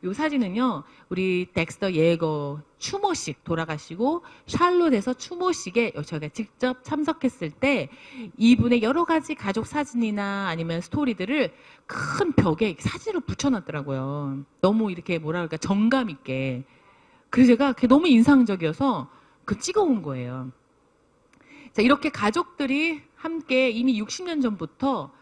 요 사진은요, 우리 덱스터 예거 추모식 돌아가시고 샬롯에서 추모식에 저희가 직접 참석했을 때 이분의 여러 가지 가족 사진이나 아니면 스토리들을 큰 벽에 사진으로 붙여놨더라고요. 너무 이렇게 뭐라 그럴까, 정감 있게. 그래서 제가 그게 너무 인상적이어서 찍어온 거예요. 자, 이렇게 가족들이 함께 이미 60년 전부터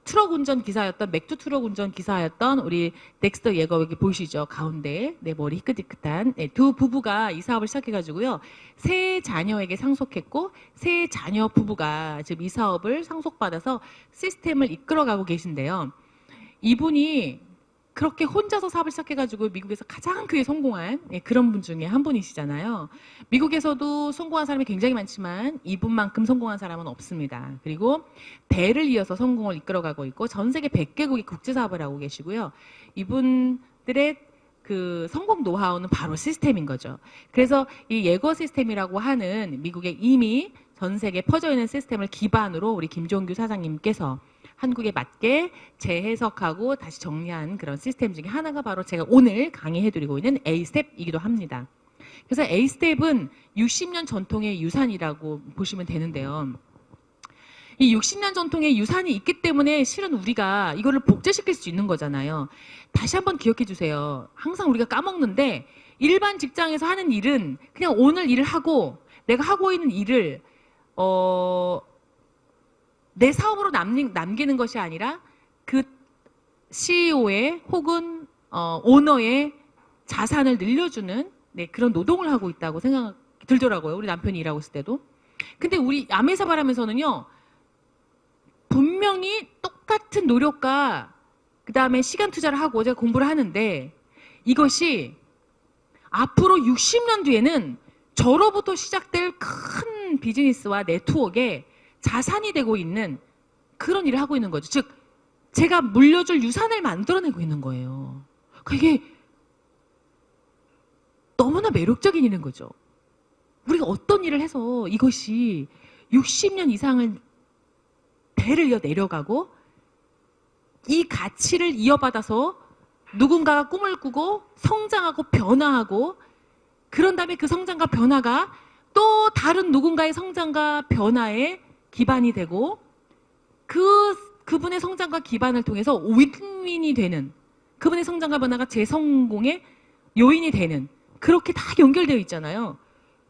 트럭 운전 기사였던, 맥주 트럭 운전 기사였던 우리 덱스터 예거, 여기 보이시죠? 가운데, 네, 머리 희끗희끗한 두 부부가 이 사업을 시작해가지고요, 세 자녀에게 상속했고, 세 자녀 부부가 지금 이 사업을 상속받아서 시스템을 이끌어가고 계신데요. 이분이 그렇게 혼자서 사업을 시작해가지고 미국에서 가장 크게 성공한 그런 분 중에 한 분이시잖아요. 미국에서도 성공한 사람이 굉장히 많지만 이분만큼 성공한 사람은 없습니다. 그리고 대를 이어서 성공을 이끌어가고 있고 전 세계 100개국이 국제 사업을 하고 계시고요. 이분들의 그 성공 노하우는 바로 시스템인 거죠. 그래서 이 예거 시스템이라고 하는 미국에 이미 전 세계에 퍼져 있는 시스템을 기반으로 우리 김종규 사장님께서 한국에 맞게 재해석하고 다시 정리한 그런 시스템 중에 하나가 바로 제가 오늘 강의해드리고 있는 A-스텝이기도 합니다. 그래서 A-스텝은 60년 전통의 유산이라고 보시면 되는데요. 이 60년 전통의 유산이 있기 때문에 실은 우리가 이거를 복제시킬 수 있는 거잖아요. 다시 한번 기억해 주세요. 항상 우리가 까먹는데 일반 직장에서 하는 일은 그냥 오늘 일을 하고 내가 하고 있는 일을 내 사업으로 남기는 것이 아니라 그 CEO의 혹은 오너의 자산을 늘려주는 그런 노동을 하고 있다고 생각이 들더라고요. 우리 남편이 일하고 있을 때도. 근데 우리 아메사발 하면서는요. 분명히 똑같은 노력과 그 다음에 시간 투자를 하고 제가 공부를 하는데 이것이 앞으로 60년 뒤에는 저로부터 시작될 큰 비즈니스와 네트워크에 자산이 되고 있는 그런 일을 하고 있는 거죠. 즉 제가 물려줄 유산을 만들어내고 있는 거예요. 그게 너무나 매력적인 일인 거죠. 우리가 어떤 일을 해서 이것이 60년 이상을 대를 이어 내려가고 이 가치를 이어받아서 누군가가 꿈을 꾸고 성장하고 변화하고 그런 다음에 그 성장과 변화가 또 다른 누군가의 성장과 변화에 기반이 되고 그분의 성장과 기반을 통해서 윈윈이 되는 그분의 성장과 변화가 제 성공의 요인이 되는 그렇게 다 연결되어 있잖아요.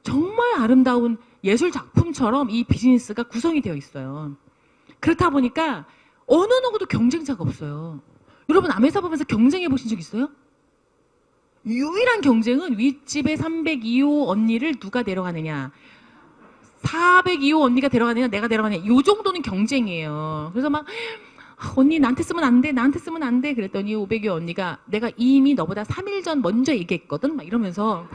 정말 아름다운 예술 작품처럼 이 비즈니스가 구성이 되어 있어요. 그렇다 보니까 어느 누구도 경쟁자가 없어요. 여러분 아메사 보면서 경쟁해 보신 적 있어요? 유일한 경쟁은 윗집의 302호 언니를 누가 데려가느냐 402호 언니가 데려가느냐 내가 데려가느냐 이 정도는 경쟁이에요. 그래서 막 언니 나한테 쓰면 안 돼 나한테 쓰면 안 돼 그랬더니 502호 언니가 내가 이미 너보다 3일 전 먼저 얘기했거든 막 이러면서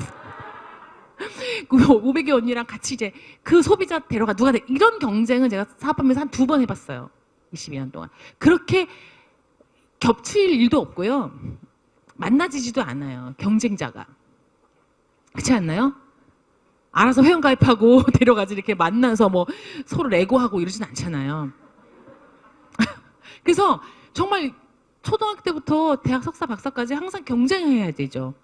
500개 언니랑 같이 이제 그 소비자 데려가 누가 이런 경쟁은 제가 사업하면서 한 2번 해봤어요. 22년 동안. 그렇게 겹칠 일도 없고요. 만나지지도 않아요. 경쟁자가. 그렇지 않나요? 알아서 회원가입하고 데려가지 이렇게 만나서 뭐 서로 레고하고 이러진 않잖아요. 그래서 정말 초등학교 때부터 대학 석사 박사까지 항상 경쟁해야 되죠.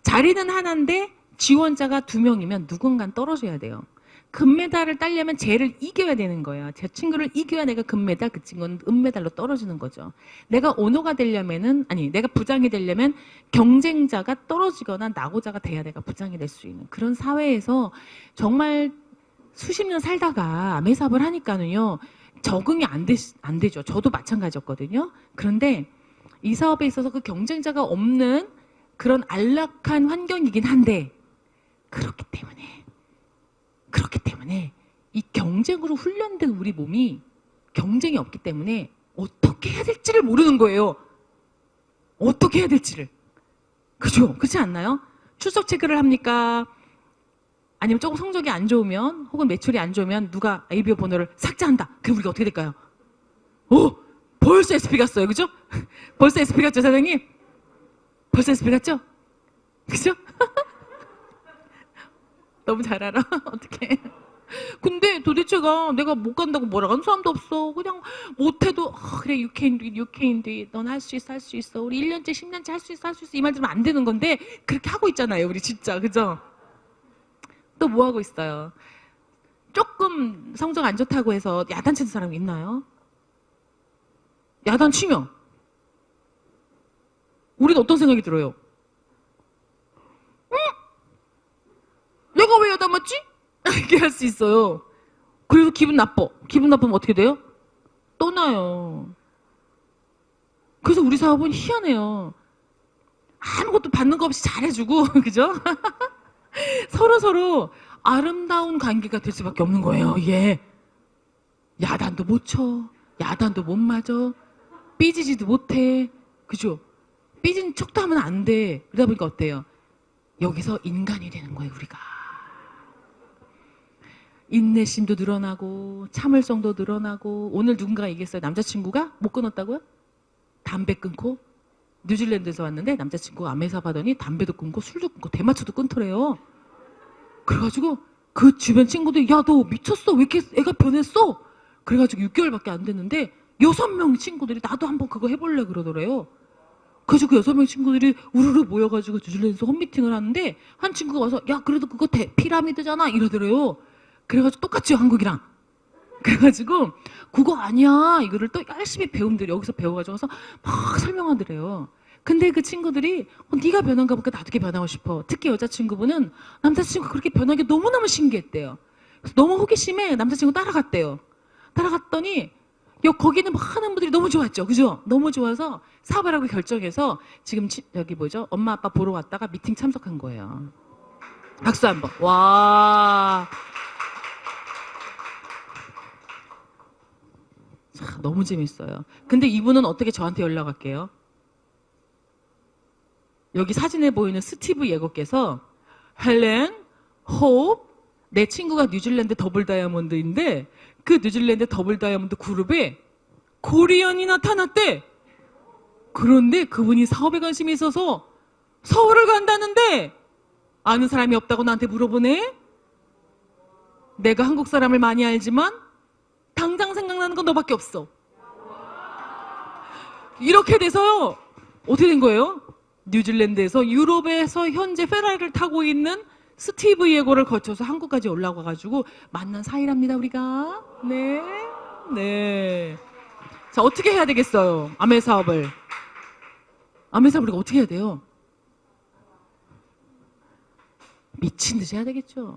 자리는 하나인데 지원자가 2명이면 누군가는 떨어져야 돼요. 금메달을 따려면 쟤를 이겨야 되는 거야. 제 친구를 이겨야 내가 금메달, 그 친구는 은메달로 떨어지는 거죠. 내가 오너가 되려면은, 아니, 내가 부장이 되려면 경쟁자가 떨어지거나 낙오자가 돼야 내가 부장이 될 수 있는 그런 사회에서 정말 수십 년 살다가 아메사업을 하니까는요, 적응이 안 되죠. 저도 마찬가지였거든요. 그런데 이 사업에 있어서 그 경쟁자가 없는 그런 안락한 환경이긴 한데, 그렇기 때문에 이 경쟁으로 훈련된 우리 몸이 경쟁이 없기 때문에 어떻게 해야 될지를 모르는 거예요. 어떻게 해야 될지를. 그죠? 그렇지 않나요? 출석 체크를 합니까? 아니면 조금 성적이 안 좋으면 혹은 매출이 안 좋으면 누가 ABO 번호를 삭제한다. 그럼 우리가 어떻게 될까요? 벌써 SP 갔어요. 그죠? 벌써 SP 갔죠, 사장님? 벌써 SP 갔죠? 그죠? 너무 잘 알아. 어떡해. 근데 도대체가 내가 못 간다고 뭐라 하는 사람도 없어. 그냥 못해도 그래 you can do it, you can do it. 넌 할 수 있어, 할 수 있어. 우리 1년째, 10년째 할 수 있어, 할 수 있어. 이 말 들으면 안 되는 건데 그렇게 하고 있잖아요. 우리 진짜. 그죠? 또 뭐 하고 있어요? 조금 성적 안 좋다고 해서 야단 치는 사람이 있나요? 야단 치면 우리는 어떤 생각이 들어요? 내가 왜 야단 맞지? 이렇게 할 수 있어요. 그리고 기분 나빠. 기분 나쁘면 어떻게 돼요? 떠나요. 그래서 우리 사업은 희한해요. 아무것도 받는 거 없이 잘해주고, 그죠? 서로 아름다운 관계가 될 수밖에 없는 거예요, 이게. 야단도 못 쳐. 야단도 못 맞아. 삐지지도 못해. 그죠? 삐진 척도 하면 안 돼. 그러다 보니까 어때요? 여기서 인간이 되는 거예요, 우리가. 인내심도 늘어나고 참을성도 늘어나고. 오늘 누군가가 얘기했어요. 남자친구가 못 끊었다고요? 담배 끊고. 뉴질랜드에서 왔는데 남자친구가 암회사 하더니 담배도 끊고 술도 끊고 대마초도 끊더래요. 그래가지고 그 주변 친구들이 야, 너 미쳤어? 왜 이렇게 애가 변했어? 그래가지고 6개월밖에 안 됐는데 6명 친구들이 나도 한번 그거 해볼래 그러더래요. 그래서 그 6명 친구들이 우르르 모여가지고 뉴질랜드에서 홈미팅을 하는데 한 친구가 와서 야, 그래도 그거 피라미드잖아 이러더래요. 그래가지고 똑같죠, 한국이랑. 그래가지고 그거 아니야, 이거를 또 열심히 배움들이 여기서 배워가지고 와서 막 설명하더래요. 근데 그 친구들이 네가 변한가 보니까 나도 그렇게 변하고 싶어. 특히 여자친구분은 남자친구가 그렇게 변한 게 너무너무 신기했대요. 그래서 너무 호기심에 남자친구 따라갔대요. 따라갔더니 거기는 많은 분들이 너무 좋았죠, 그죠? 너무 좋아서 사업을 하고 결정해서 지금 여기 뭐죠? 엄마 아빠 보러 왔다가 미팅 참석한 거예요. 박수 한번. 와. 참, 너무 재밌어요. 근데 이분은 어떻게 저한테 연락할게요? 여기 사진에 보이는 스티브 예거께서 헬렌, 호흡, 내 친구가 뉴질랜드 더블 다이아몬드인데 그 뉴질랜드 더블 다이아몬드 그룹에 코리안이 나타났대. 그런데 그분이 사업에 관심이 있어서 서울을 간다는데 아는 사람이 없다고 나한테 물어보네. 내가 한국 사람을 많이 알지만 당장 생각나는 건 너밖에 없어. 이렇게 돼서 어떻게 된 거예요? 뉴질랜드에서 유럽에서 현재 페라리를 타고 있는 스티브 예고를 거쳐서 한국까지 올라와가지고 만난 사이랍니다, 우리가. 네. 네. 자, 어떻게 해야 되겠어요? 아메 사업을. 아메 사업을 우리가 어떻게 해야 돼요? 미친 듯이 해야 되겠죠.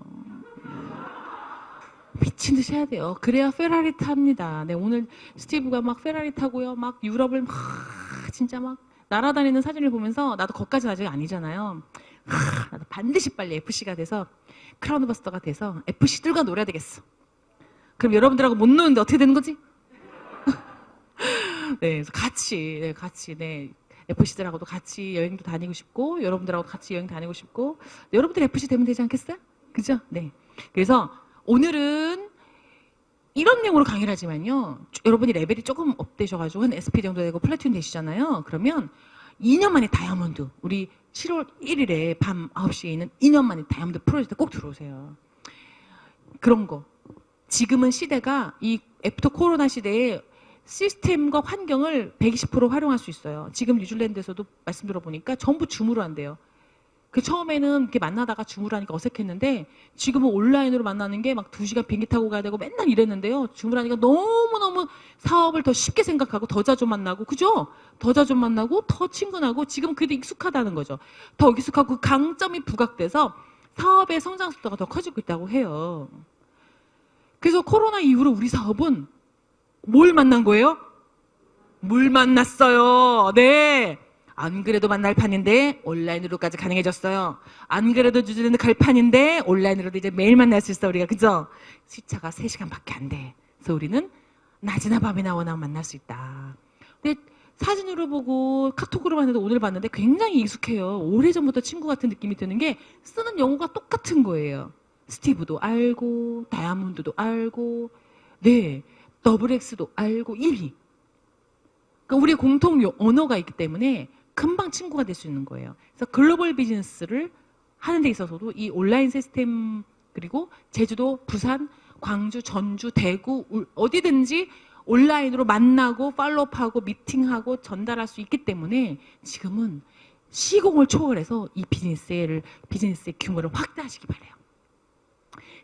미친 듯이 해야 돼요. 그래야 페라리 탑니다. 네, 오늘 스티브가 막 페라리 타고요. 막 유럽을 막 진짜 막 날아다니는 사진을 보면서 나도 거기까지는 아직 아니잖아요. 나도 반드시 빨리 FC가 돼서 크라운 버스터가 돼서 FC들과 놀아야 되겠어. 그럼 여러분들하고 못 노는데 어떻게 되는 거지? 네, 그래서 같이, 네. FC들하고도 같이 여행도 다니고 싶고, 여러분들하고 같이 여행 다니고 싶고, 여러분들 FC 되면 되지 않겠어요? 그죠? 네. 그래서 오늘은 이런 내용으로 강의를 하지만요. 여러분이 레벨이 조금 업되셔가지고 한 SP 정도 되고 플래툰 되시잖아요. 그러면 2년 만에 다이아몬드, 우리 7월 1일에 밤 9시에 있는 2년 만에 다이아몬드 프로젝트 꼭 들어오세요. 그런 거. 지금은 시대가 이 애프터 코로나 시대에 시스템과 환경을 120% 활용할 수 있어요. 지금 뉴질랜드에서도 말씀 들어보니까 전부 줌으로 한대요. 그 처음에는 이렇게 만나다가 줌으로 하니까 어색했는데 지금은 온라인으로 만나는 게 막 2시간 비행기 타고 가야 되고 맨날 이랬는데요. 줌으로 하니까 너무너무 사업을 더 쉽게 생각하고 더 자주 만나고, 그죠? 더 자주 만나고 더 친근하고 지금 그게 익숙하다는 거죠. 더 익숙하고 그 강점이 부각돼서 사업의 성장 속도가 더 커지고 있다고 해요. 그래서 코로나 이후로 우리 사업은 뭘 만난 거예요? 물 만났어요. 네. 안 그래도 만날 판인데 온라인으로까지 가능해졌어요. 안 그래도 뉴질랜드 갈 판인데 온라인으로도 이제 매일 만날 수 있어, 우리가. 그죠? 시차가 3시간밖에 안 돼. 그래서 우리는 낮이나 밤이나 워낙 만날 수 있다. 근데 사진으로 보고 카톡으로 봤는데 오늘 봤는데 굉장히 익숙해요. 오래전부터 친구 같은 느낌이 드는 게 쓰는 영어가 똑같은 거예요. 스티브도 알고 다이아몬드도 알고, 네, 더블 X도 알고 이미. 그러니까 우리의 공통 언어가 있기 때문에 금방 친구가 될 수 있는 거예요. 그래서 글로벌 비즈니스를 하는 데 있어서도 이 온라인 시스템, 그리고 제주도, 부산, 광주, 전주, 대구 어디든지 온라인으로 만나고 팔로우하고 미팅하고 전달할 수 있기 때문에 지금은 시공을 초월해서 이 비즈니스의 규모를 확대하시기 바라요.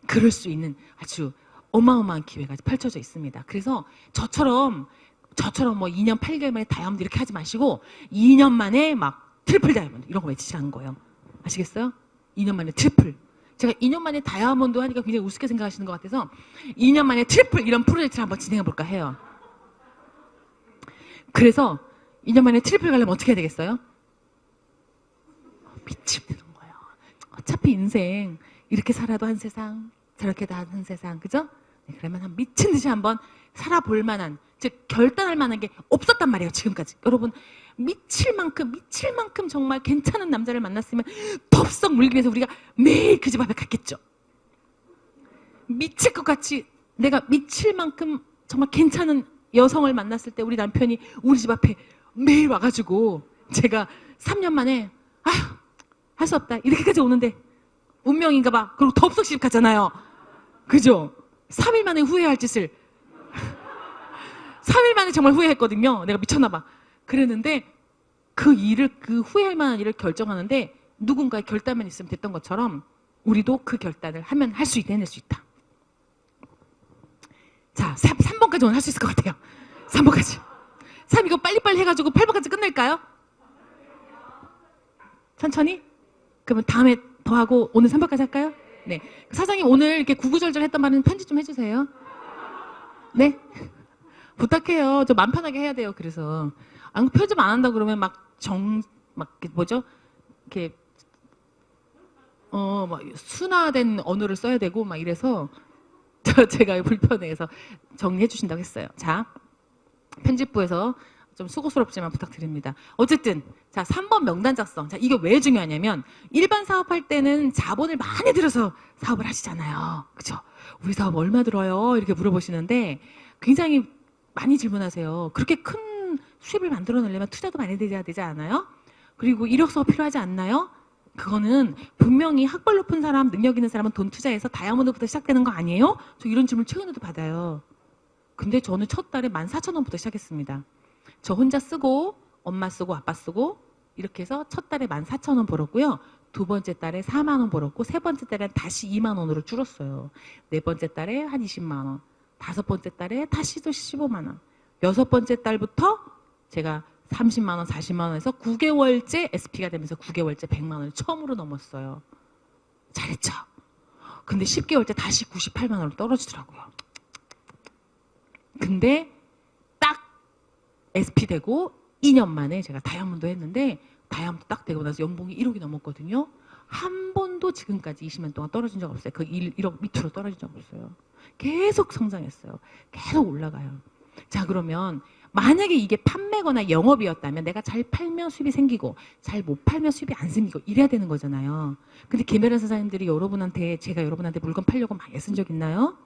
그럴 수 있는 아주 어마어마한 기회가 펼쳐져 있습니다. 그래서 저처럼 뭐 2년 8개월 만에 다이아몬드 이렇게 하지 마시고 2년 만에 막 트리플 다이아몬드 이런 거 외치시는 거예요. 아시겠어요? 2년 만에 트리플. 제가 2년 만에 다이아몬드 하니까 굉장히 우습게 생각하시는 것 같아서 2년 만에 트리플 이런 프로젝트를 한번 진행해 볼까 해요. 그래서 2년 만에 트리플 가려면 어떻게 해야 되겠어요? 미치되는 거예요. 어차피 인생 이렇게 살아도 한 세상, 저렇게 다 한 세상, 그죠? 네, 그러면 한 미친 듯이 한번 살아볼 만한, 즉 결단할 만한 게 없었단 말이에요. 지금까지. 여러분 미칠 만큼 정말 괜찮은 남자를 만났으면 덥석 물기 위해서 우리가 매일 그 집 앞에 갔겠죠. 미칠 것 같이 내가 미칠 만큼 정말 괜찮은 여성을 만났을 때 우리 남편이 우리 집 앞에 매일 와가지고 제가 3년 만에 아휴 할 수 없다 이렇게까지 오는데 운명인가 봐. 그리고 덥석 시집 갔잖아요. 그죠? 3일 만에 후회할 짓을 3일 만에 정말 후회했거든요. 내가 미쳤나 봐. 그랬는데 그 후회할 만한 일을 결정하는데 누군가의 결단만 있으면 됐던 것처럼 우리도 그 결단을 하면 할 수 있다, 해낼 수 있다. 자, 3번까지 오늘 할 수 있을 것 같아요. 3번까지. 3 이거 빨리빨리 해가지고 8번까지 끝낼까요? 천천히? 그러면 다음에 더 하고 오늘 3번까지 할까요? 네. 사장님 오늘 이렇게 구구절절 했던 말은 편집 좀 해주세요. 네? 부탁해요. 저 맘 편하게 해야 돼요. 그래서. 편집 안 한다 그러면 뭐죠? 이렇게, 막 순화된 언어를 써야 되고 막 이래서 제가 불편해서 정리해 주신다고 했어요. 자, 편집부에서 좀 수고스럽지만 부탁드립니다. 어쨌든 자 3번 명단 작성. 자 이게 왜 중요하냐면 일반 사업할 때는 자본을 많이 들여서 사업을 하시잖아요. 그렇죠? 우리 사업 얼마 들어요? 이렇게 물어보시는데 굉장히 많이 질문하세요. 그렇게 큰 수입을 만들어내려면 투자도 많이 돼야 되지 않아요? 그리고 이력서가 필요하지 않나요? 그거는 분명히 학벌 높은 사람, 능력 있는 사람은 돈 투자해서 다이아몬드부터 시작되는 거 아니에요? 저 이런 질문 최근에도 받아요. 근데 저는 첫 달에 14,000원부터 시작했습니다. 저 혼자 쓰고 엄마 쓰고 아빠 쓰고 이렇게 해서 첫 달에 14,000원 벌었고요. 두 번째 달에 4만 원 벌었고 세 번째 달에 다시 2만 원으로 줄었어요. 네 번째 달에 한 20만 원, 다섯 번째 달에 다시 또 15만 원, 여섯 번째 달부터 제가 30만 원, 40만 원에서 9개월째 SP가 되면서 9개월째 100만 원을 처음으로 넘었어요. 잘했죠? 근데 10개월째 다시 98만 원으로 떨어지더라고요. 근데 딱 SP 되고 2년 만에 제가 다이아몬드 했는데 다이아몬드 딱 되고 나서 연봉이 1억이 넘었거든요. 한 번도 지금까지 20년 동안 떨어진 적 없어요. 그 1억 밑으로 떨어진 적 없어요. 계속 성장했어요. 계속 올라가요. 자 그러면 만약에 이게 판매거나 영업이었다면 내가 잘 팔면 수입이 생기고 잘 못 팔면 수입이 안 생기고 이래야 되는 거잖아요. 근데 김혜란 사장님들이 제가 여러분한테 물건 팔려고 많이 애쓴 적 있나요?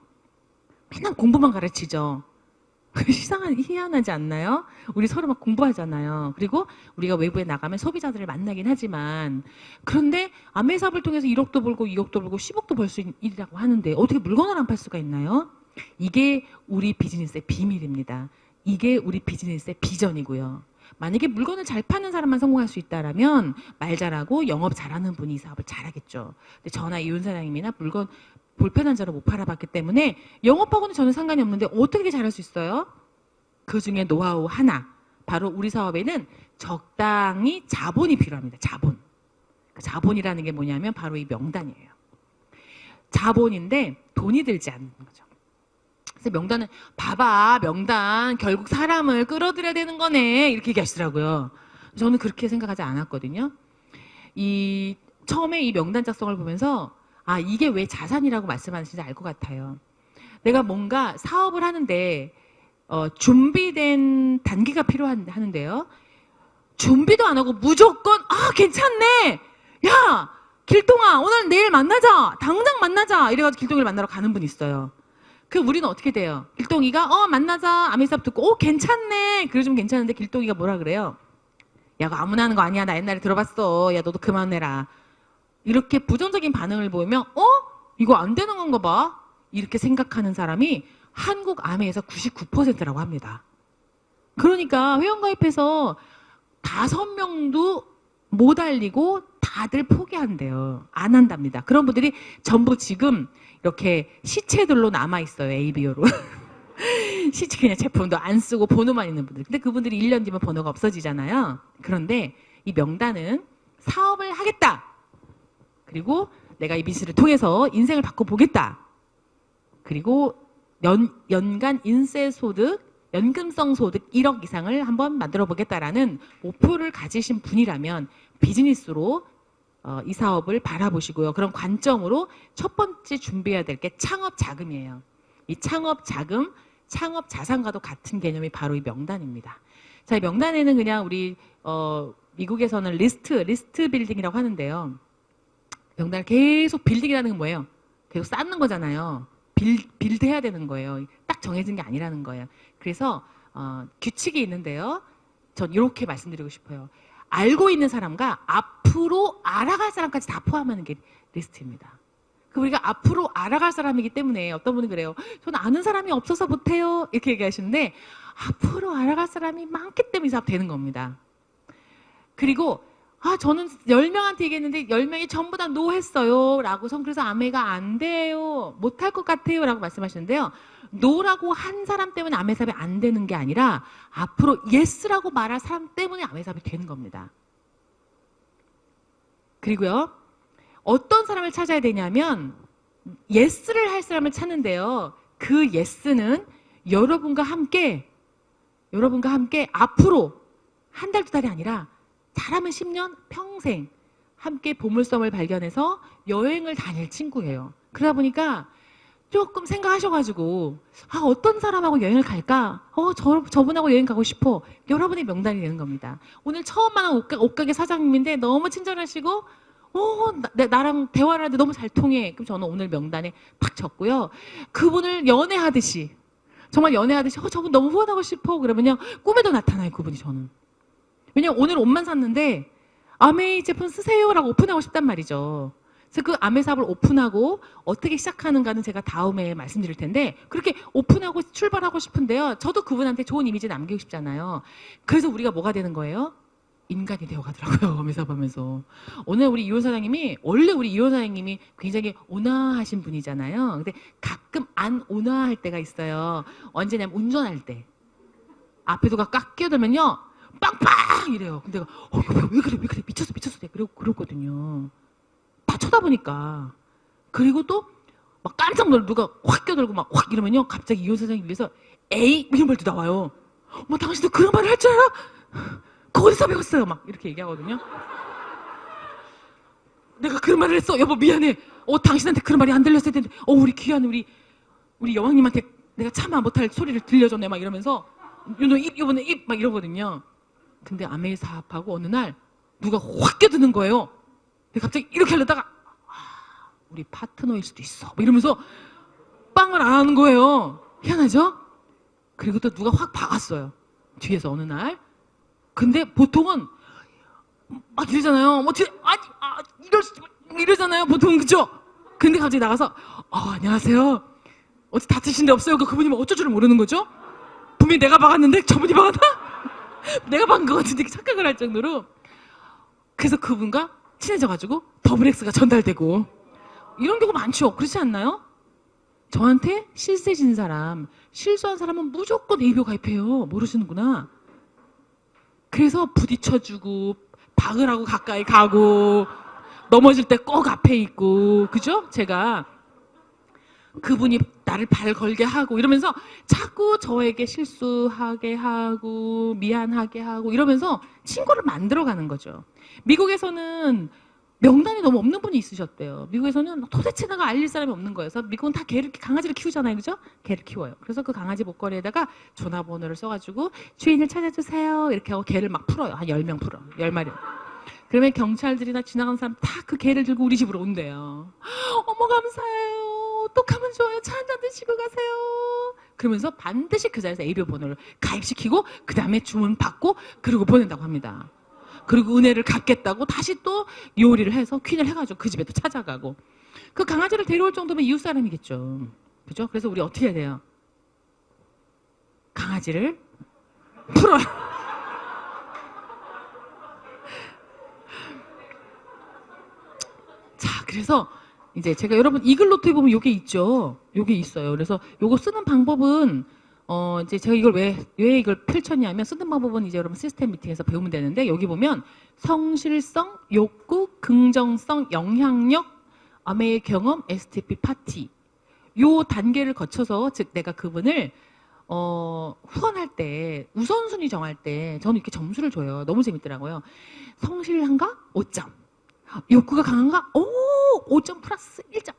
맨날 공부만 가르치죠. 희한하지 않나요? 우리 서로 막 공부하잖아요. 그리고 우리가 외부에 나가면 소비자들을 만나긴 하지만 그런데 아메 사업을 통해서 1억도 벌고 2억도 벌고 10억도 벌 수 있는 일이라고 하는데 어떻게 물건을 안 팔 수가 있나요? 이게 우리 비즈니스의 비밀입니다. 이게 우리 비즈니스의 비전이고요. 만약에 물건을 잘 파는 사람만 성공할 수 있다라면 말 잘하고 영업 잘하는 분이 이 사업을 잘하겠죠. 근데 저나 이윤 사장님이나 물건 볼펜 한자로 못 팔아봤기 때문에 영업하고는 전혀 상관이 없는데 어떻게 잘할 수 있어요? 그 중에 노하우 하나. 바로 우리 사업에는 적당히 자본이 필요합니다. 자본. 그 자본이라는 게 뭐냐면 바로 이 명단이에요. 자본인데 돈이 들지 않는 거죠. 그래서 명단은 봐봐 명단 결국 사람을 끌어들여야 되는 거네 이렇게 얘기하시더라고요. 저는 그렇게 생각하지 않았거든요. 처음에 이 명단 작성을 보면서 아 이게 왜 자산이라고 말씀하시는지 알 것 같아요. 내가 뭔가 사업을 하는데 준비된 단계가 필요한데요. 준비도 안 하고 무조건 아 괜찮네. 야 길동아 오늘 내일 만나자. 당장 만나자. 이래가지고 길동이를 만나러 가는 분이 있어요. 그 우리는 어떻게 돼요? 길동이가 만나자. 아메사업 듣고 괜찮네. 그래주면 괜찮은데 길동이가 뭐라 그래요? 야 그거 아무나 하는 거 아니야. 나 옛날에 들어봤어. 야 너도 그만해라. 이렇게 부정적인 반응을 보이면 이거 안 되는 건가 봐. 이렇게 생각하는 사람이 한국 아메에서 99%라고 합니다. 그러니까 회원가입해서 5명도 못 알리고 다들 포기한대요. 안 한답니다. 그런 분들이 전부 지금 이렇게 시체들로 남아있어요. ABO로. 시체 그냥 제품도 안 쓰고 번호만 있는 분들. 근데 그분들이 1년 뒤면 번호가 없어지잖아요. 그런데 이 명단은 사업을 하겠다. 그리고 내가 이 비즈니스를 통해서 인생을 바꿔보겠다. 그리고 연간 인세소득, 연금성 소득 1억 이상을 한번 만들어 보겠다라는 목표를 가지신 분이라면 비즈니스로 이 사업을 바라보시고요. 그런 관점으로 첫 번째 준비해야 될 게 창업 자금이에요. 이 창업 자금, 창업 자산과도 같은 개념이 바로 이 명단입니다. 자, 이 명단에는 그냥 우리 미국에서는 리스트 빌딩이라고 하는데요. 명단을 계속 빌딩이라는 건 뭐예요? 계속 쌓는 거잖아요. 빌드해야 되는 거예요. 딱 정해진 게 아니라는 거예요. 그래서 규칙이 있는데요. 전 이렇게 말씀드리고 싶어요. 알고 있는 사람과 앞으로 알아갈 사람까지 다 포함하는 게 리스트입니다. 우리가 앞으로 알아갈 사람이기 때문에 어떤 분은 그래요. 저는 아는 사람이 없어서 못해요. 이렇게 얘기하시는데 앞으로 알아갈 사람이 많기 때문에 이 사업 되는 겁니다. 그리고 저는 10명한테 얘기했는데 10명이 전부 다 노 했어요. 라고선 그래서 아메가 안 돼요. 못할 것 같아요. 라고 말씀하시는데요. 노라고 한 사람 때문에 아메 사업이 안 되는 게 아니라 앞으로 예스라고 말할 사람 때문에 아메 사업이 되는 겁니다. 그리고요. 어떤 사람을 찾아야 되냐면 예스를 할 사람을 찾는데요. 그 예스는 여러분과 함께 앞으로 한 달, 두 달이 아니라 잘하면 10년, 평생 함께 보물섬을 발견해서 여행을 다닐 친구예요. 그러다 보니까 조금 생각하셔가지고 어떤 사람하고 여행을 갈까? 저분하고 여행 가고 싶어. 여러분의 명단이 되는 겁니다. 오늘 처음 만난 옷가게 사장님인데 너무 친절하시고 나랑 대화를 하는데 너무 잘 통해. 그럼 저는 오늘 명단에 탁 적고요. 그분을 연애하듯이 정말 연애하듯이 저분 너무 후원하고 싶어. 그러면요. 꿈에도 나타나요. 그분이 저는. 왜냐면 오늘 옷만 샀는데 아메이 제품 쓰세요라고 오픈하고 싶단 말이죠. 그래서 그 아메 사업을 오픈하고 어떻게 시작하는가는 제가 다음에 말씀드릴 텐데 그렇게 오픈하고 출발하고 싶은데요. 저도 그분한테 좋은 이미지 남기고 싶잖아요. 그래서 우리가 뭐가 되는 거예요? 인간이 되어가더라고요. 아메 사업하면서. 오늘 우리 이혼 사장님이 원래 우리 이혼 사장님이 굉장히 온화하신 분이잖아요. 근데 가끔 안 온화할 때가 있어요. 언제냐면 운전할 때. 앞에 누가 꽉 끼어들면요. 빵빵 이래요. 근데 내가 왜 그래 미쳤어 그러거든요. 다 쳐다보니까. 그리고 또 막 깜짝 놀라 누가 확 껴들고 막 확 이러면요. 갑자기 이혼 사장님 위해서 에이 이런 말도 나와요. 당신도 그런 말을 할 줄 알아? 그거 어디서 배웠어요? 막 이렇게 얘기하거든요. 내가 그런 말을 했어. 여보 미안해. 당신한테 그런 말이 안 들렸을 텐데. 우리 귀한 우리 여왕님한테 내가 참아 못할 소리를 들려줬네. 막 이러면서 이번에 입 막 이러거든요. 근데 아메이 사업하고 어느 날 누가 확 껴드는 거예요. 근데 갑자기 이렇게 하려다가 우리 파트너일 수도 있어. 막 이러면서 빵을 안 하는 거예요. 희한하죠? 그리고 또 누가 확 박았어요. 뒤에서 어느 날. 근데 보통은 막 이러잖아요. 이러잖아요. 보통 그죠? 근데 갑자기 나가서 안녕하세요. 어디 다치신 데 없어요? 그분이 뭐 어쩔 줄을 모르는 거죠? 분명히 내가 박았는데 저분이 박았나? 내가 박은 것 같은데 착각을 할 정도로. 그래서 그분과 친해져가지고 더블 X가 전달되고 이런 경우 많죠. 그렇지 않나요? 저한테 실세진 사람, 실수한 사람은 무조건 ABO 가입해요. 모르시는구나. 그래서 부딪혀주고 박으라고 가까이 가고 넘어질 때 꼭 앞에 있고 그죠? 제가 그분이 나를 발 걸게 하고 이러면서 자꾸 저에게 실수하게 하고 미안하게 하고 이러면서 친구를 만들어가는 거죠. 미국에서는 명단이 너무 없는 분이 있으셨대요. 미국에서는 도대체 내가 알릴 사람이 없는 거예요. 그래서 미국은 다 강아지를 키우잖아요. 그죠? 개를 키워요. 그래서 그 강아지 목걸이에다가 전화번호를 써가지고 주인을 찾아주세요. 이렇게 하고 개를 막 풀어요. 한 10명 풀어. 10마리. 그러면 경찰들이나 지나가는 사람 다 그 개를 들고 우리 집으로 온대요. 어머 감사해요. 어떡하면 좋아요. 차 한잔 드시고 가세요. 그러면서 반드시 그 자리에서 ABO 번호를 가입시키고 그 다음에 주문 받고 그리고 보낸다고 합니다. 그리고 은혜를 갚겠다고 다시 또 요리를 해서 퀸을 해가지고 그 집에 또 찾아가고 그 강아지를 데려올 정도면 이웃 사람이겠죠. 그죠? 그래서 우리 어떻게 해야 돼요? 강아지를 풀어요. 자, 그래서 이제 제가 여러분 이글노트에 보면 요게 있죠. 요게 있어요. 그래서 요거 쓰는 방법은 이제 제가 이걸 왜 이걸 펼쳤냐면 쓰는 방법은 이제 여러분 시스템 미팅에서 배우면 되는데 여기 보면 성실성, 욕구, 긍정성, 영향력, 아메의 경험, STP 파티 요 단계를 거쳐서 즉 내가 그분을 후원할 때 우선순위 정할 때 저는 이렇게 점수를 줘요. 너무 재밌더라고요. 성실한가? 5점. 욕구가 강한가? 5점 플러스 1점.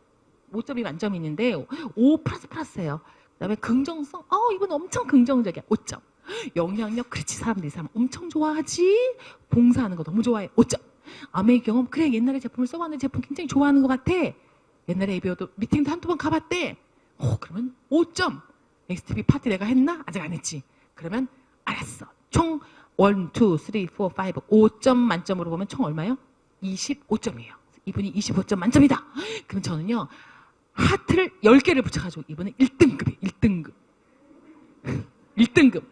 5점이 만점이 있는데 5 플러스예요. 그다음에 긍정성, 이분 엄청 긍정적이야. 5점. 영향력, 그렇지, 사람들이 사람 엄청 좋아하지. 봉사하는 거 너무 좋아해. 5점. 아메이 경험, 그래, 옛날에 제품을 써봤는데 제품 굉장히 좋아하는 것 같아. 옛날에 ABO도 미팅도 한두 번 가봤대. 그러면 5점. XTB 파티 내가 했나? 아직 안 했지. 그러면 알았어. 총 1, 2, 3, 4, 5, 5점 만점으로 보면 총 얼마요? 25점이에요. 이분이 25점 만점이다. 그럼 저는요, 하트를 10개를 붙여가지고 이분은 1등급이에요. 1등급. 1등급.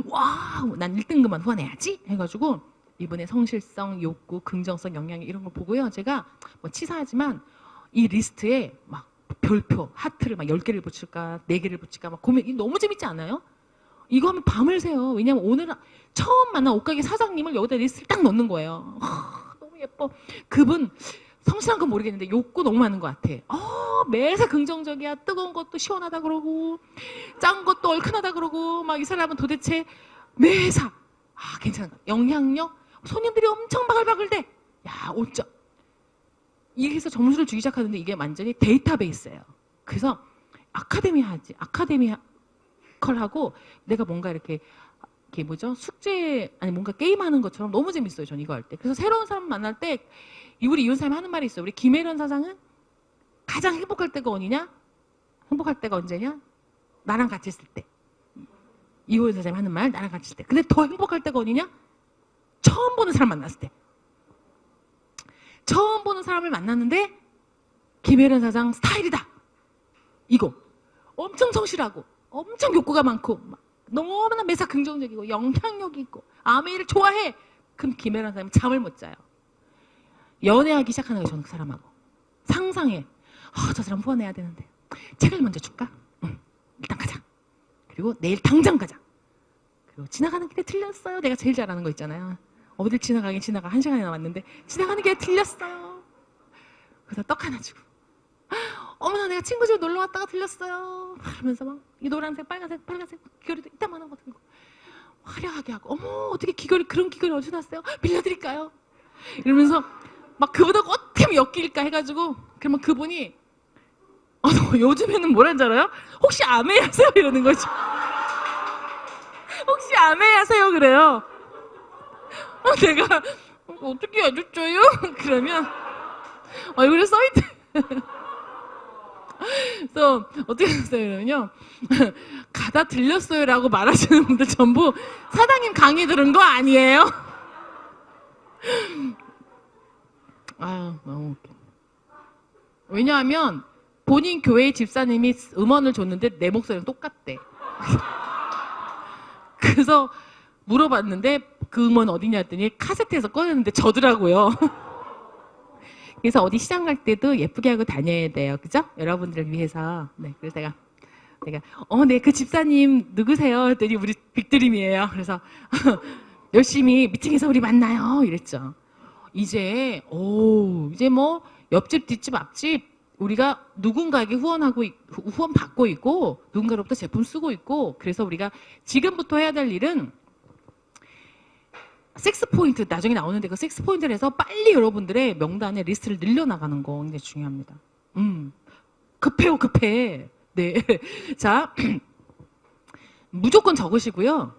와우, 난 1등급만 후원해야지 해가지고 이분의 성실성, 욕구, 긍정성, 영향력 이런 걸 보고요. 제가 뭐 치사하지만 이 리스트에 막 별표, 하트를 막 10개를 붙일까 4개를 붙일까 막 고민. 이거 너무 재밌지 않아요? 이거 하면 밤을 새요. 왜냐면 오늘 처음 만난 옷가게 사장님을 여기다 리스트를 딱 넣는 거예요. 너무 예뻐. 그분 성실한 건 모르겠는데 욕구 너무 많은 것 같아. 매사 긍정적이야. 뜨거운 것도 시원하다 그러고 짠 것도 얼큰하다 그러고 막 이 사람은 도대체 매사 괜찮은 거. 영향력, 손님들이 엄청 바글바글대. 야, 5점. 이래서 점수를 주기 시작하는데 이게 완전히 데이터베이스예요. 그래서 아카데미 하지. 아카데미컬하고 내가 뭔가 이렇게 뭐죠? 숙제 아니 뭔가 게임하는 것처럼 너무 재밌어요. 전 이거 할 때. 그래서 새로운 사람 만날 때 우리 이혼 사람이 하는 말이 있어요. 우리 김혜련 사장은 가장 행복할 때가 어디냐? 행복할 때가 언제냐? 나랑 같이 있을 때. 이호연 사장이 하는 말, 나랑 같이 있을 때. 근데 더 행복할 때가 어디냐? 처음 보는 사람 만났을 때. 처음 보는 사람을 만났는데 김혜련 사장 스타일이다. 이거 엄청 성실하고 엄청 욕구가 많고 너무나 매사 긍정적이고 영향력이 있고 아메이를 좋아해. 그럼 김혜련 사장은 잠을 못 자요. 연애하기 시작하는 거예요. 저는 그 사람하고. 상상해. 저 사람 후원해야 되는데 책을 먼저 줄까? 응, 일단 가자. 그리고 내일 당장 가자. 그리고 지나가는 길에 틀렸어요. 내가 제일 잘하는 거 있잖아요. 어딜 지나가긴 지나가 1시간이 남았는데 지나가는 길에 틀렸어요. 그래서 떡 하나 주고 어머나 내가 친구 집에 놀러 왔다가 틀렸어요. 그러면서 막 이 노란색 빨간색 귀걸이도 이따만한 거 들고 화려하게 하고 어머 어떻게 그런 귀걸이 어디서 났어요? 빌려드릴까요? 이러면서 막 그보다 어떻게 하면 엮일까 해가지고 그러면 그분이 요즘에는 뭐라는 줄 알아요? 혹시 아메이 하세요? 이러는 거죠. 혹시 아메이 하세요? 그래요. 내가 어떻게 해줬죠요? 그러면 얼굴에 써있대. 그래서 어떻게 했어요? 그러면요. 가다 들렸어요 라고 말하시는 분들 전부 사장님 강의 들은 거 아니에요? 너무 웃겨. 왜냐하면 본인 교회 집사님이 음원을 줬는데 내 목소리랑 똑같대. 그래서 물어봤는데 그 음원 어디냐 했더니 카세트에서 꺼냈는데 저더라고요. 그래서 어디 시장 갈 때도 예쁘게 하고 다녀야 돼요. 그죠? 여러분들을 위해서. 네, 그래서 내가 네, 그 집사님 누구세요? 했더니 우리 빅드림이에요. 그래서 열심히 미팅에서 우리 만나요. 이랬죠. 이제 뭐 옆집, 뒷집, 앞집 우리가 누군가에게 후원 받고 있고 누군가로부터 제품 쓰고 있고 그래서 우리가 지금부터 해야 될 일은 섹스 포인트 나중에 나오는데 그 섹스 포인트를 해서 빨리 여러분들의 명단에 리스트를 늘려나가는 거 굉장히 중요합니다. 급해요, 급해. 네. 자, 무조건 적으시고요.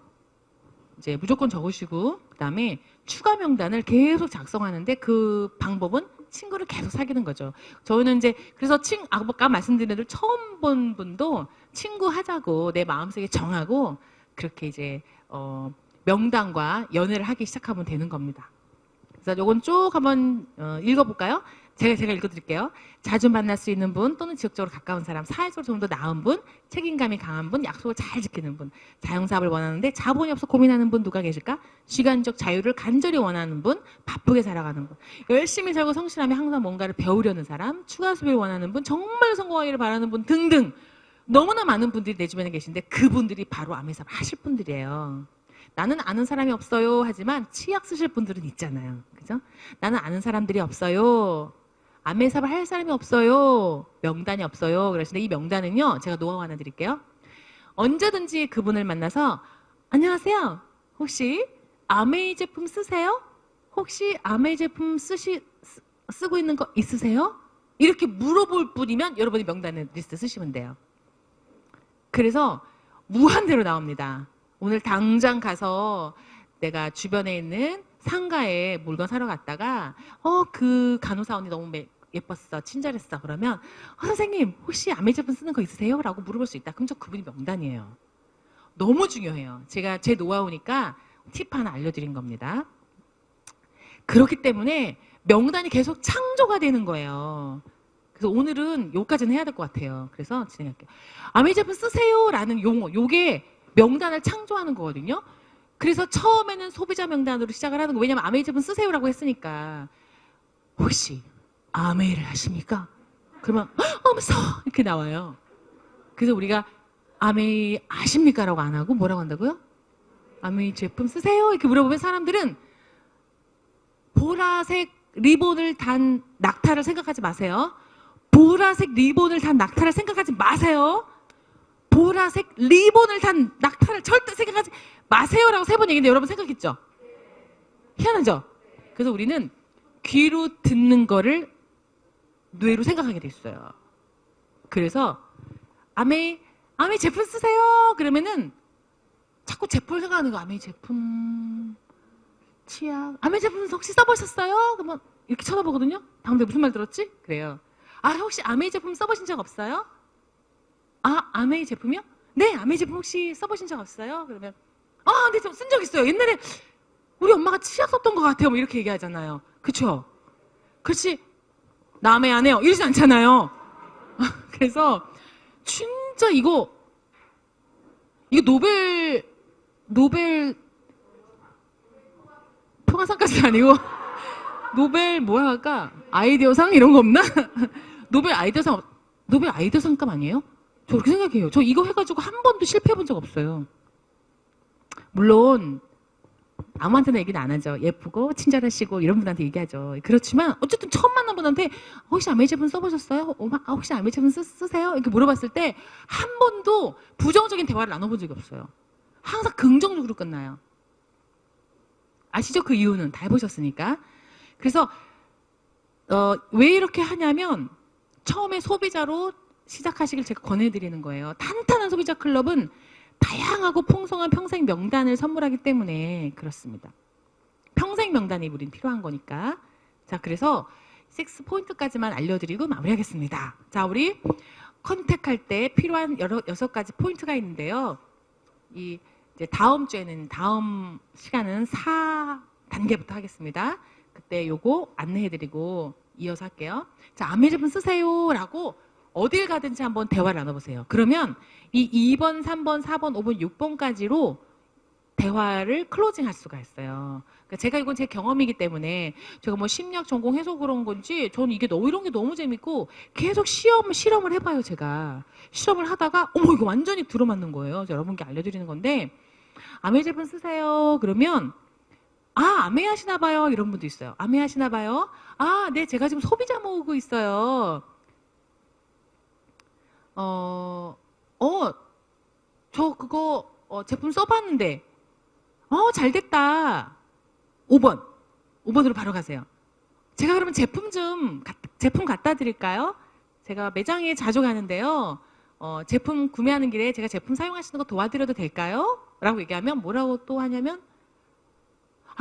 이제 무조건 적으시고 그다음에 추가 명단을 계속 작성하는데 그 방법은 친구를 계속 사귀는 거죠. 저는 이제 그래서 아까 말씀드린 대로 처음 본 분도 친구 하자고 내 마음속에 정하고 그렇게 이제 명단과 연애를 하기 시작하면 되는 겁니다. 그래서 요건 쭉 한번 읽어볼까요? 제가 읽어드릴게요. 자주 만날 수 있는 분 또는 지역적으로 가까운 사람, 사회적으로 좀 더 나은 분, 책임감이 강한 분, 약속을 잘 지키는 분, 자영사업을 원하는데 자본이 없어 고민하는 분 누가 계실까? 시간적 자유를 간절히 원하는 분, 바쁘게 살아가는 분, 열심히 살고 성실하며 항상 뭔가를 배우려는 사람, 추가 수입을 원하는 분, 정말 성공하기를 바라는 분 등등 너무나 많은 분들이 내 주변에 계신데 그분들이 바로 아메사업 하실 분들이에요. 나는 아는 사람이 없어요 하지만 치약 쓰실 분들은 있잖아요. 그죠? 나는 아는 사람들이 없어요. 아메사업을 할 사람이 없어요. 명단이 없어요. 그러시는데 이 명단은요. 제가 노하우 하나 드릴게요. 언제든지 그분을 만나서 안녕하세요. 혹시 아메이 제품 쓰세요? 혹시 아메이 제품 쓰고 있는 거 있으세요? 이렇게 물어볼 뿐이면 여러분이 명단에 리스트 쓰시면 돼요. 그래서 무한대로 나옵니다. 오늘 당장 가서 내가 주변에 있는 상가에 물건 사러 갔다가 그 간호사 언니 너무 예뻤어, 친절했어. 그러면 선생님 혹시 아메 제품 쓰는 거 있으세요? 라고 물어볼 수 있다. 그럼 저 그분이 명단이에요. 너무 중요해요. 제가 제 노하우니까 팁 하나 알려드린 겁니다. 그렇기 때문에 명단이 계속 창조가 되는 거예요. 그래서 오늘은 요까지는 해야 될 것 같아요. 그래서 진행할게요. 아메 제품 쓰세요 라는 용어, 요게 명단을 창조하는 거거든요. 그래서 처음에는 소비자 명단으로 시작을 하는 거. 왜냐면 아메이 제품 쓰세요라고 했으니까. 혹시 아메이를 하십니까? 그러면 무서 이렇게 나와요. 그래서 우리가 아메이 아십니까? 라고 안 하고 뭐라고 한다고요? 아메이 제품 쓰세요? 이렇게 물어보면 사람들은 보라색 리본을 단 낙타를 생각하지 마세요. 보라색 리본을 단 낙타를 생각하지 마세요. 보라색 리본을 단 낙타를 절대 생각하지 마세요라고 3번 얘기했는데 여러분 생각했죠? 희한하죠? 그래서 우리는 귀로 듣는 거를 뇌로 생각하게 돼 있어요. 그래서 아메이 제품 쓰세요 그러면은 자꾸 제품을 생각하는 거. 아메이 제품 치약 아메이 제품 혹시 써보셨어요? 그러면 이렇게 쳐다보거든요. 방금 무슨 말 들었지? 그래요. 혹시 아메이 제품 써보신 적 없어요? 아메이 제품이요? 네, 아메이 제품 혹시 써보신 적 없어요? 그러면 네, 저 쓴 적 있어요. 옛날에 우리 엄마가 치약 썼던 것 같아요. 뭐 이렇게 얘기하잖아요. 그쵸? 그렇지, 나 아메이 안 해요. 이러지 않잖아요. 그래서 진짜 이거 노벨 평화상까지 아니고 노벨 뭐야 할까? 아이디어상 이런 거 없나? 노벨 아이디어상감 아니에요? 저 그렇게 생각해요. 저 이거 해가지고 한 번도 실패해 본 적 없어요. 물론 아무한테나 얘기는 안 하죠. 예쁘고 친절하시고 이런 분한테 얘기하죠. 그렇지만 어쨌든 처음 만난 분한테 혹시 아메이 제품 써보셨어요? 혹시 아메이 제품 쓰세요? 이렇게 물어봤을 때 한 번도 부정적인 대화를 나눠본 적이 없어요. 항상 긍정적으로 끝나요. 아시죠? 그 이유는 다 해보셨으니까. 그래서 왜 이렇게 하냐면 처음에 소비자로 시작하시길 제가 권해드리는 거예요. 탄탄한 소비자 클럽은 다양하고 풍성한 평생 명단을 선물하기 때문에 그렇습니다. 평생 명단이 우린 필요한 거니까. 자, 그래서 6포인트까지만 알려드리고 마무리하겠습니다. 자, 우리 컨택할 때 필요한 6가지 포인트가 있는데요. 이제 다음 시간은 4단계부터 하겠습니다. 그때 요거 안내해드리고 이어서 할게요. 자, 아메이 제품 쓰세요 라고 어딜 가든지 한번 대화를 나눠보세요. 그러면 이 2번, 3번, 4번, 5번, 6번까지로 대화를 클로징 할 수가 있어요. 그러니까 제가 이건 제 경험이기 때문에 제가 뭐 심리학 전공해서 그런 건지 저는 이런 게 너무 재밌고 계속 실험을 해봐요. 제가 실험을 하다가 이거 완전히 들어맞는 거예요. 여러분께 알려드리는 건데 아메이 제품 쓰세요 그러면 아메이 하시나 봐요 이런 분도 있어요. 아메이 하시나 봐요. 네, 제가 지금 소비자 모으고 있어요. 저 그거 제품 써봤는데 잘 됐다. 5번으로 바로 가세요. 제가 그러면 제품 갖다 드릴까요? 제가 매장에 자주 가는데요. 제품 구매하는 길에 제가 제품 사용하시는 거 도와드려도 될까요? 라고 얘기하면 뭐라고 또 하냐면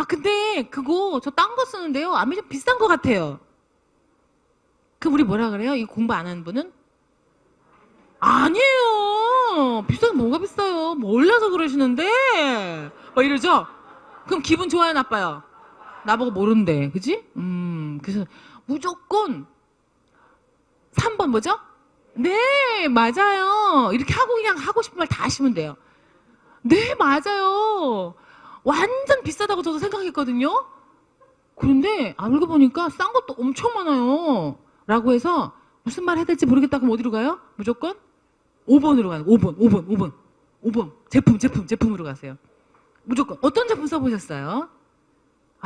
근데 그거 저 딴 거 쓰는데요. 아메이 좀 비싼 거 같아요. 그럼 우리 뭐라 그래요? 이 공부 안 하는 분은? 아니에요. 비싼 게 뭐가 비싸요. 몰라서 그러시는데 막 이러죠. 그럼 기분 좋아요, 나빠요? 나보고 모르는데, 그지? 그래서 무조건 3번 뭐죠? 네, 맞아요. 이렇게 하고 그냥 하고 싶은 말 다 하시면 돼요. 네, 맞아요. 완전 비싸다고 저도 생각했거든요. 그런데 알고 보니까 싼 것도 엄청 많아요. 라고 해서 무슨 말 해야 될지 모르겠다. 그럼 어디로 가요? 무조건 5번으로 가요. 5번. 제품으로 가세요. 무조건. 어떤 제품 써보셨어요?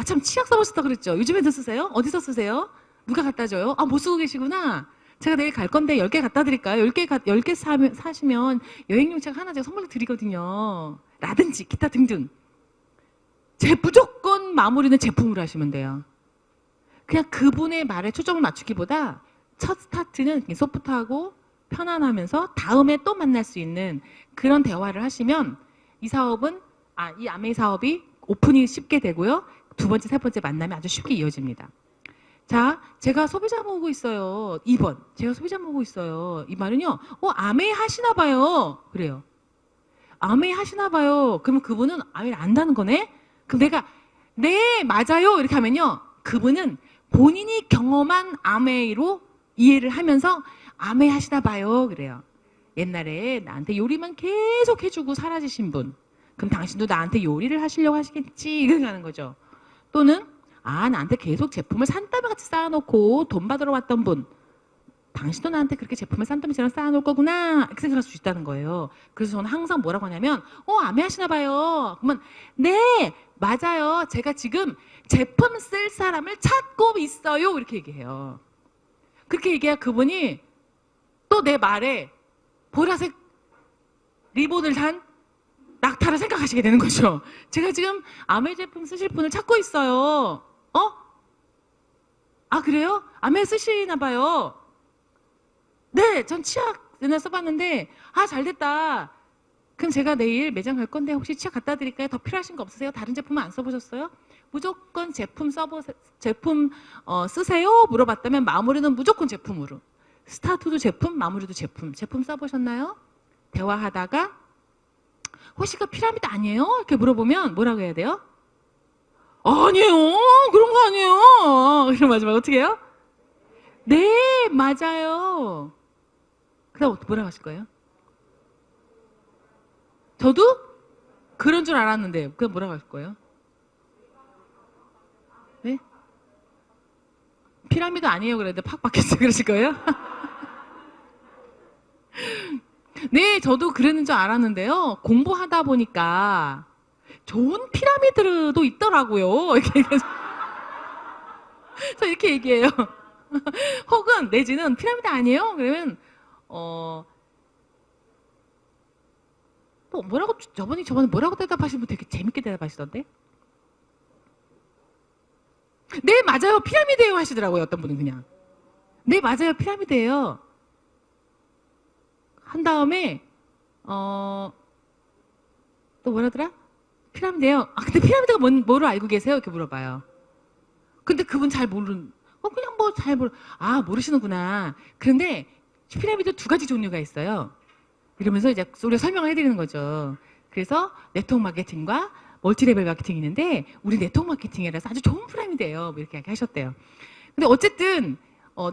참 치약 써보셨다 그랬죠? 요즘에도 쓰세요? 어디서 쓰세요? 누가 갖다 줘요? 못 쓰고 계시구나. 제가 내일 갈 건데 10개 갖다 드릴까요? 10개 사시면 여행용 책 하나 제가 선물로 드리거든요. 라든지 기타 등등. 무조건 마무리는 제품으로 하시면 돼요. 그냥 그분의 말에 초점을 맞추기보다 첫 스타트는 소프트하고 편안하면서 다음에 또 만날 수 있는 그런 대화를 하시면 이 사업은 이 아메이 사업이 오픈이 쉽게 되고요. 두 번째, 세 번째 만남이 아주 쉽게 이어집니다. 자, 제가 소비자 모으고 있어요. 2번. 제가 소비자 모으고 있어요. 이 말은요. 아메이 하시나 봐요. 그래요. 아메이 하시나 봐요. 그러면 그분은 아메이를 안다는 거네? 그럼 내가 네, 맞아요. 이렇게 하면요. 그분은 본인이 경험한 아메이로 이해를 하면서 아메이 하시나 봐요. 그래요. 옛날에 나한테 요리만 계속 해주고 사라지신 분. 그럼 당신도 나한테 요리를 하시려고 하시겠지. 이렇게 하는 거죠. 또는 나한테 계속 제품을 산더미같이 쌓아놓고 돈 받으러 왔던 분. 당신도 나한테 그렇게 제품을 산더미처럼 쌓아놓을 거구나. 이렇게 생각할 수 있다는 거예요. 그래서 저는 항상 뭐라고 하냐면 아메 하시나 봐요. 그러면 네, 맞아요. 제가 지금 제품 쓸 사람을 찾고 있어요. 이렇게 얘기해요. 그렇게 얘기해야 그분이 또 내 말에 보라색 리본을 단 낙타를 생각하시게 되는 거죠. 제가 지금 아메 제품 쓰실 분을 찾고 있어요. 그래요? 아메 쓰시나 봐요. 네, 전 치약 옛날 써봤는데 잘 됐다. 그럼 제가 내일 매장 갈 건데 혹시 치약 갖다 드릴까요? 더 필요하신 거 없으세요? 다른 제품은 안 써보셨어요? 무조건 제품 쓰세요? 물어봤다면 마무리는 무조건 제품으로. 스타트도 제품, 마무리도 제품. 제품 써보셨나요? 대화하다가 혹시 그 피라미드 아니에요? 이렇게 물어보면 뭐라고 해야 돼요? 아니에요. 그런 거 아니에요. 그럼 마지막에 어떻게 해요? 네, 맞아요. 그다음 뭐라고 하실 거예요? 저도 그런 줄 알았는데 그럼 뭐라고 하실 거예요? 네? 피라미드 아니에요. 그랬는데 팍 바뀌었어요. 그러실 거예요? 네, 저도 그랬는 줄 알았는데요. 공부하다 보니까 좋은 피라미드도 있더라고요. 저 이렇게 얘기해요. 혹은 내지는 피라미드 아니에요? 그러면 뭐라고 저번에 뭐라고 대답하시는 분 되게 재밌게 대답하시던데? 네, 맞아요. 피라미드예요 하시더라고요. 어떤 분은 그냥. 네, 맞아요. 피라미드예요. 한 다음에 또 뭐라더라? 피라미드예요. 근데 피라미드가 뭐로 알고 계세요? 이렇게 물어봐요. 근데 그분 잘 모르는 그냥 뭐 잘 모르시는구나. 그런데 피라미드 두 가지 종류가 있어요. 이러면서 이제 우리가 설명을 해드리는 거죠. 그래서 네트워크 마케팅과 멀티레벨 마케팅이 있는데 우리 네트워크 마케팅이라서 아주 좋은 피라미드예요. 뭐 이렇게 하셨대요. 근데 어쨌든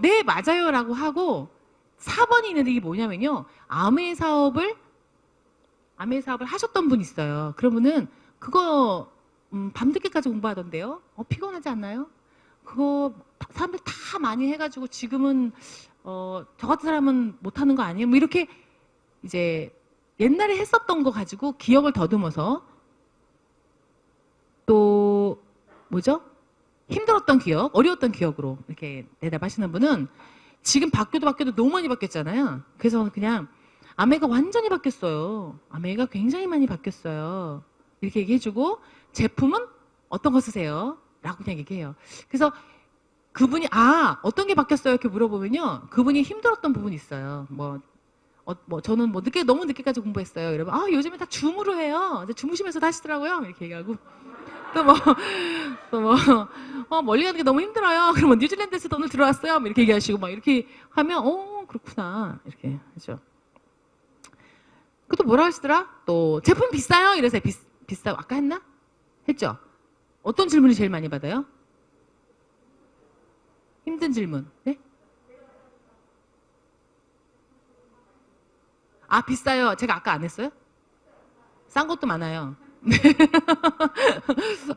네, 맞아요라고 하고 4번이 있는데 이게 뭐냐면요. 아메 사업을 하셨던 분이 있어요. 그러면은 그거 밤늦게까지 공부하던데요. 피곤하지 않나요? 그거 사람들 다 많이 해가지고 지금은 저 같은 사람은 못하는 거 아니에요? 뭐 이렇게 이제 옛날에 했었던 거 가지고 기억을 더듬어서 또 뭐죠? 힘들었던 기억, 어려웠던 기억으로 이렇게 대답하시는 분은 지금 바뀌어도 너무 많이 바뀌었잖아요. 그래서 그냥 아메가 완전히 바뀌었어요. 아메가 굉장히 많이 바뀌었어요. 이렇게 얘기해주고 제품은 어떤 거 쓰세요? 라고 그냥 얘기해요. 그래서 그분이 어떤 게 바뀌었어요? 이렇게 물어보면요. 그분이 힘들었던 부분이 있어요. 저는 너무 늦게까지 공부했어요. 이러면 요즘에 다 줌으로 해요. 주무시면서 하시더라고요. 이렇게 얘기하고 멀리 가는 게 너무 힘들어요. 그러면 뉴질랜드에서 오늘 들어왔어요. 이렇게 얘기하시고 이렇게 하면 그렇구나 이렇게 하죠. 그또 뭐라 하시더라? 또 제품 비싸요? 이래서 비싸 아까 했나? 했죠? 어떤 질문이 제일 많이 받아요? 힘든 질문. 네? 비싸요. 제가 아까 안 했어요? 싼 것도 많아요.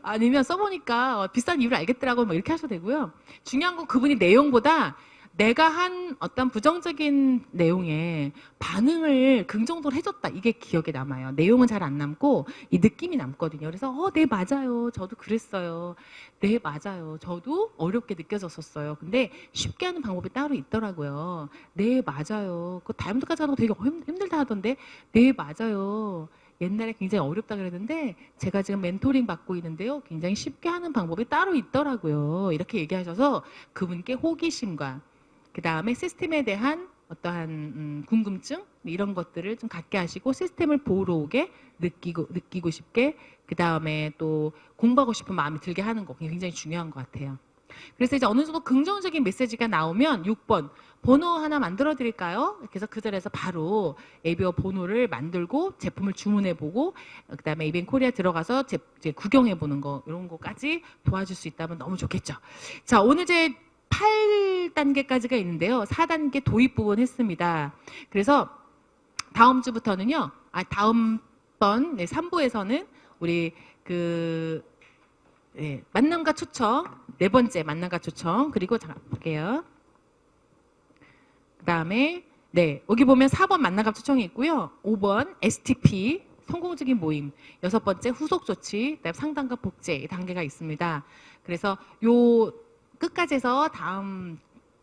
아니면 써보니까 비싼 이유를 알겠더라고 이렇게 하셔도 되고요. 중요한 건 그분이 내용보다 내가 한 어떤 부정적인 내용에 반응을 긍정적으로 해줬다. 이게 기억에 남아요. 내용은 잘 안 남고 이 느낌이 남거든요. 그래서 네, 맞아요. 저도 그랬어요. 네, 맞아요. 저도 어렵게 느껴졌었어요. 근데 쉽게 하는 방법이 따로 있더라고요. 네, 맞아요. 그 다이아몬드까지 하는 거 되게 힘들다 하던데 네, 맞아요. 옛날에 굉장히 어렵다 그랬는데 제가 지금 멘토링 받고 있는데요. 굉장히 쉽게 하는 방법이 따로 있더라고요. 이렇게 얘기하셔서 그분께 호기심과 그 다음에 시스템에 대한 어떠한 궁금증 이런 것들을 좀 갖게 하시고 시스템을 보러 오게 느끼고 싶게 그 다음에 또 공부하고 싶은 마음이 들게 하는 거 굉장히 중요한 것 같아요. 그래서 이제 어느 정도 긍정적인 메시지가 나오면 6번 번호 하나 만들어 드릴까요? 그래서 그 자리에서 바로 에비어 번호를 만들고 제품을 주문해 보고 그다음에 이벤 코리아 들어가서 이제 구경해 보는 거 이런 거까지 도와줄 수 있다면 너무 좋겠죠. 자, 오늘 제 8단계까지가 있는데요. 4단계 도입 부분 했습니다. 그래서 다음 주부터는요. 다음번 3부에서는 우리 만남과 초청, 4번째 만남과 초청, 그리고 잠깐 볼게요. 그 다음에, 여기 보면 4번 만남과 초청이 있고요. 5번 STP, 성공적인 모임, 6번째 후속 조치, 그다음 상담과 복제 단계가 있습니다. 그래서 요 끝까지 해서 다음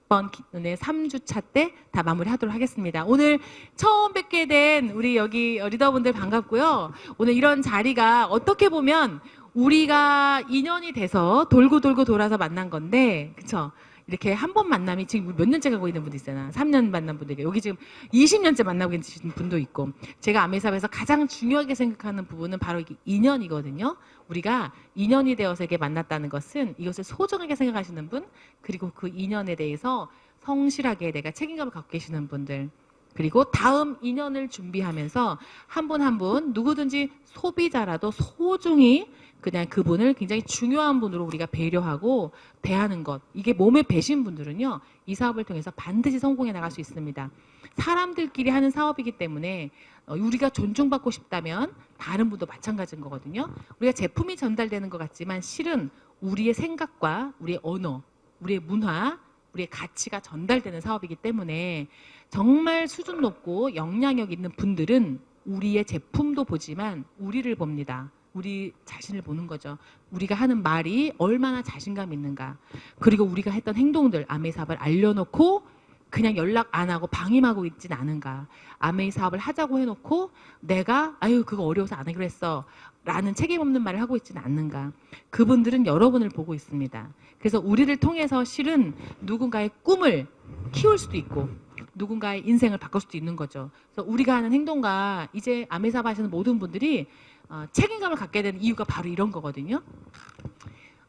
번 3주차 때 다 마무리하도록 하겠습니다. 오늘 처음 뵙게 된 우리 여기 리더분들 반갑고요. 오늘 이런 자리가 어떻게 보면 우리가 인연이 돼서 돌고 돌아서 만난 건데, 그쵸? 이렇게 한 번 만남이 지금 몇 년째 가고 있는 분도 있잖아. 3년 만난 분들, 여기 지금 20년째 만나고 계신 분도 있고. 제가 아메사업에서 가장 중요하게 생각하는 부분은 바로 이게 인연이거든요. 우리가 인연이 되어서 이렇게 만났다는 것은 이것을 소중하게 생각하시는 분, 그리고 그 인연에 대해서 성실하게 내가 책임감을 갖고 계시는 분들, 그리고 다음 인연을 준비하면서 한 분 한 분 누구든지 소비자라도 소중히 그냥 그분을 굉장히 중요한 분으로 우리가 배려하고 대하는 것, 이게 몸에 배신 분들은요 이 사업을 통해서 반드시 성공해 나갈 수 있습니다. 사람들끼리 하는 사업이기 때문에 우리가 존중받고 싶다면 다른 분도 마찬가지인 거거든요. 우리가 제품이 전달되는 것 같지만 실은 우리의 생각과 우리의 언어, 우리의 문화, 우리의 가치가 전달되는 사업이기 때문에 정말 수준 높고 영향력 있는 분들은 우리의 제품도 보지만 우리를 봅니다. 우리 자신을 보는 거죠. 우리가 하는 말이 얼마나 자신감 있는가. 그리고 우리가 했던 행동들, 아메이 사업을 알려놓고 그냥 연락 안 하고 방임하고 있진 않은가. 아메이 사업을 하자고 해놓고 내가 그거 어려워서 안 하기로 했어 라는 책임 없는 말을 하고 있지는 않는가. 그분들은 여러분을 보고 있습니다. 그래서 우리를 통해서 실은 누군가의 꿈을 키울 수도 있고 누군가의 인생을 바꿀 수도 있는 거죠. 그래서 우리가 하는 행동과 이제 아메이 사업 하시는 모든 분들이 책임감을 갖게 되는 이유가 바로 이런 거거든요.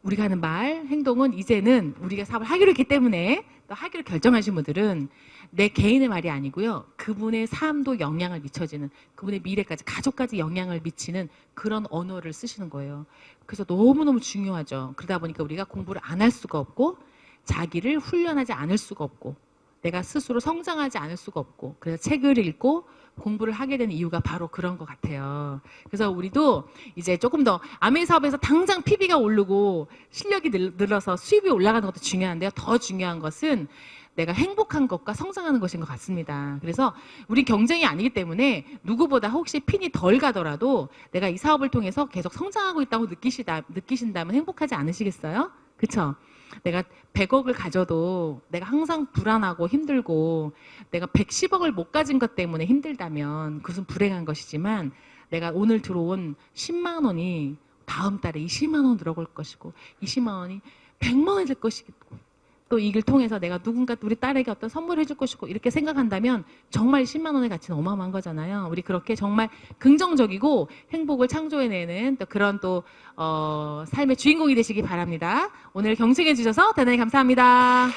우리가 하는 말, 행동은 이제는 우리가 사업을 하기로 했기 때문에 또 하기로 결정하신 분들은 내 개인의 말이 아니고요. 그분의 삶도 영향을 미쳐지는, 그분의 미래까지, 가족까지 영향을 미치는 그런 언어를 쓰시는 거예요. 그래서 너무너무 중요하죠. 그러다 보니까 우리가 공부를 안 할 수가 없고 자기를 훈련하지 않을 수가 없고 내가 스스로 성장하지 않을 수가 없고 그래서 책을 읽고 공부를 하게 된 이유가 바로 그런 것 같아요. 그래서 우리도 이제 조금 더 아메이 사업에서 당장 PB가 오르고 실력이 늘어서 수입이 올라가는 것도 중요한데요. 더 중요한 것은 내가 행복한 것과 성장하는 것인 것 같습니다. 그래서 우리 경쟁이 아니기 때문에 누구보다 혹시 핀이 덜 가더라도 내가 이 사업을 통해서 계속 성장하고 있다고 느끼신다면 행복하지 않으시겠어요? 그렇죠? 내가 100억을 가져도 내가 항상 불안하고 힘들고 내가 110억을 못 가진 것 때문에 힘들다면 그것은 불행한 것이지만 내가 오늘 들어온 10만 원이 다음 달에 20만 원 들어올 것이고 20만 원이 100만 원이 될 것이고 또 이걸 통해서 내가 누군가 우리 딸에게 어떤 선물을 해줄 것이고 이렇게 생각한다면 정말 10만 원의 가치는 어마어마한 거잖아요. 우리 그렇게 정말 긍정적이고 행복을 창조해내는 또 그런 또 삶의 주인공이 되시기 바랍니다. 오늘 경청해 주셔서 대단히 감사합니다.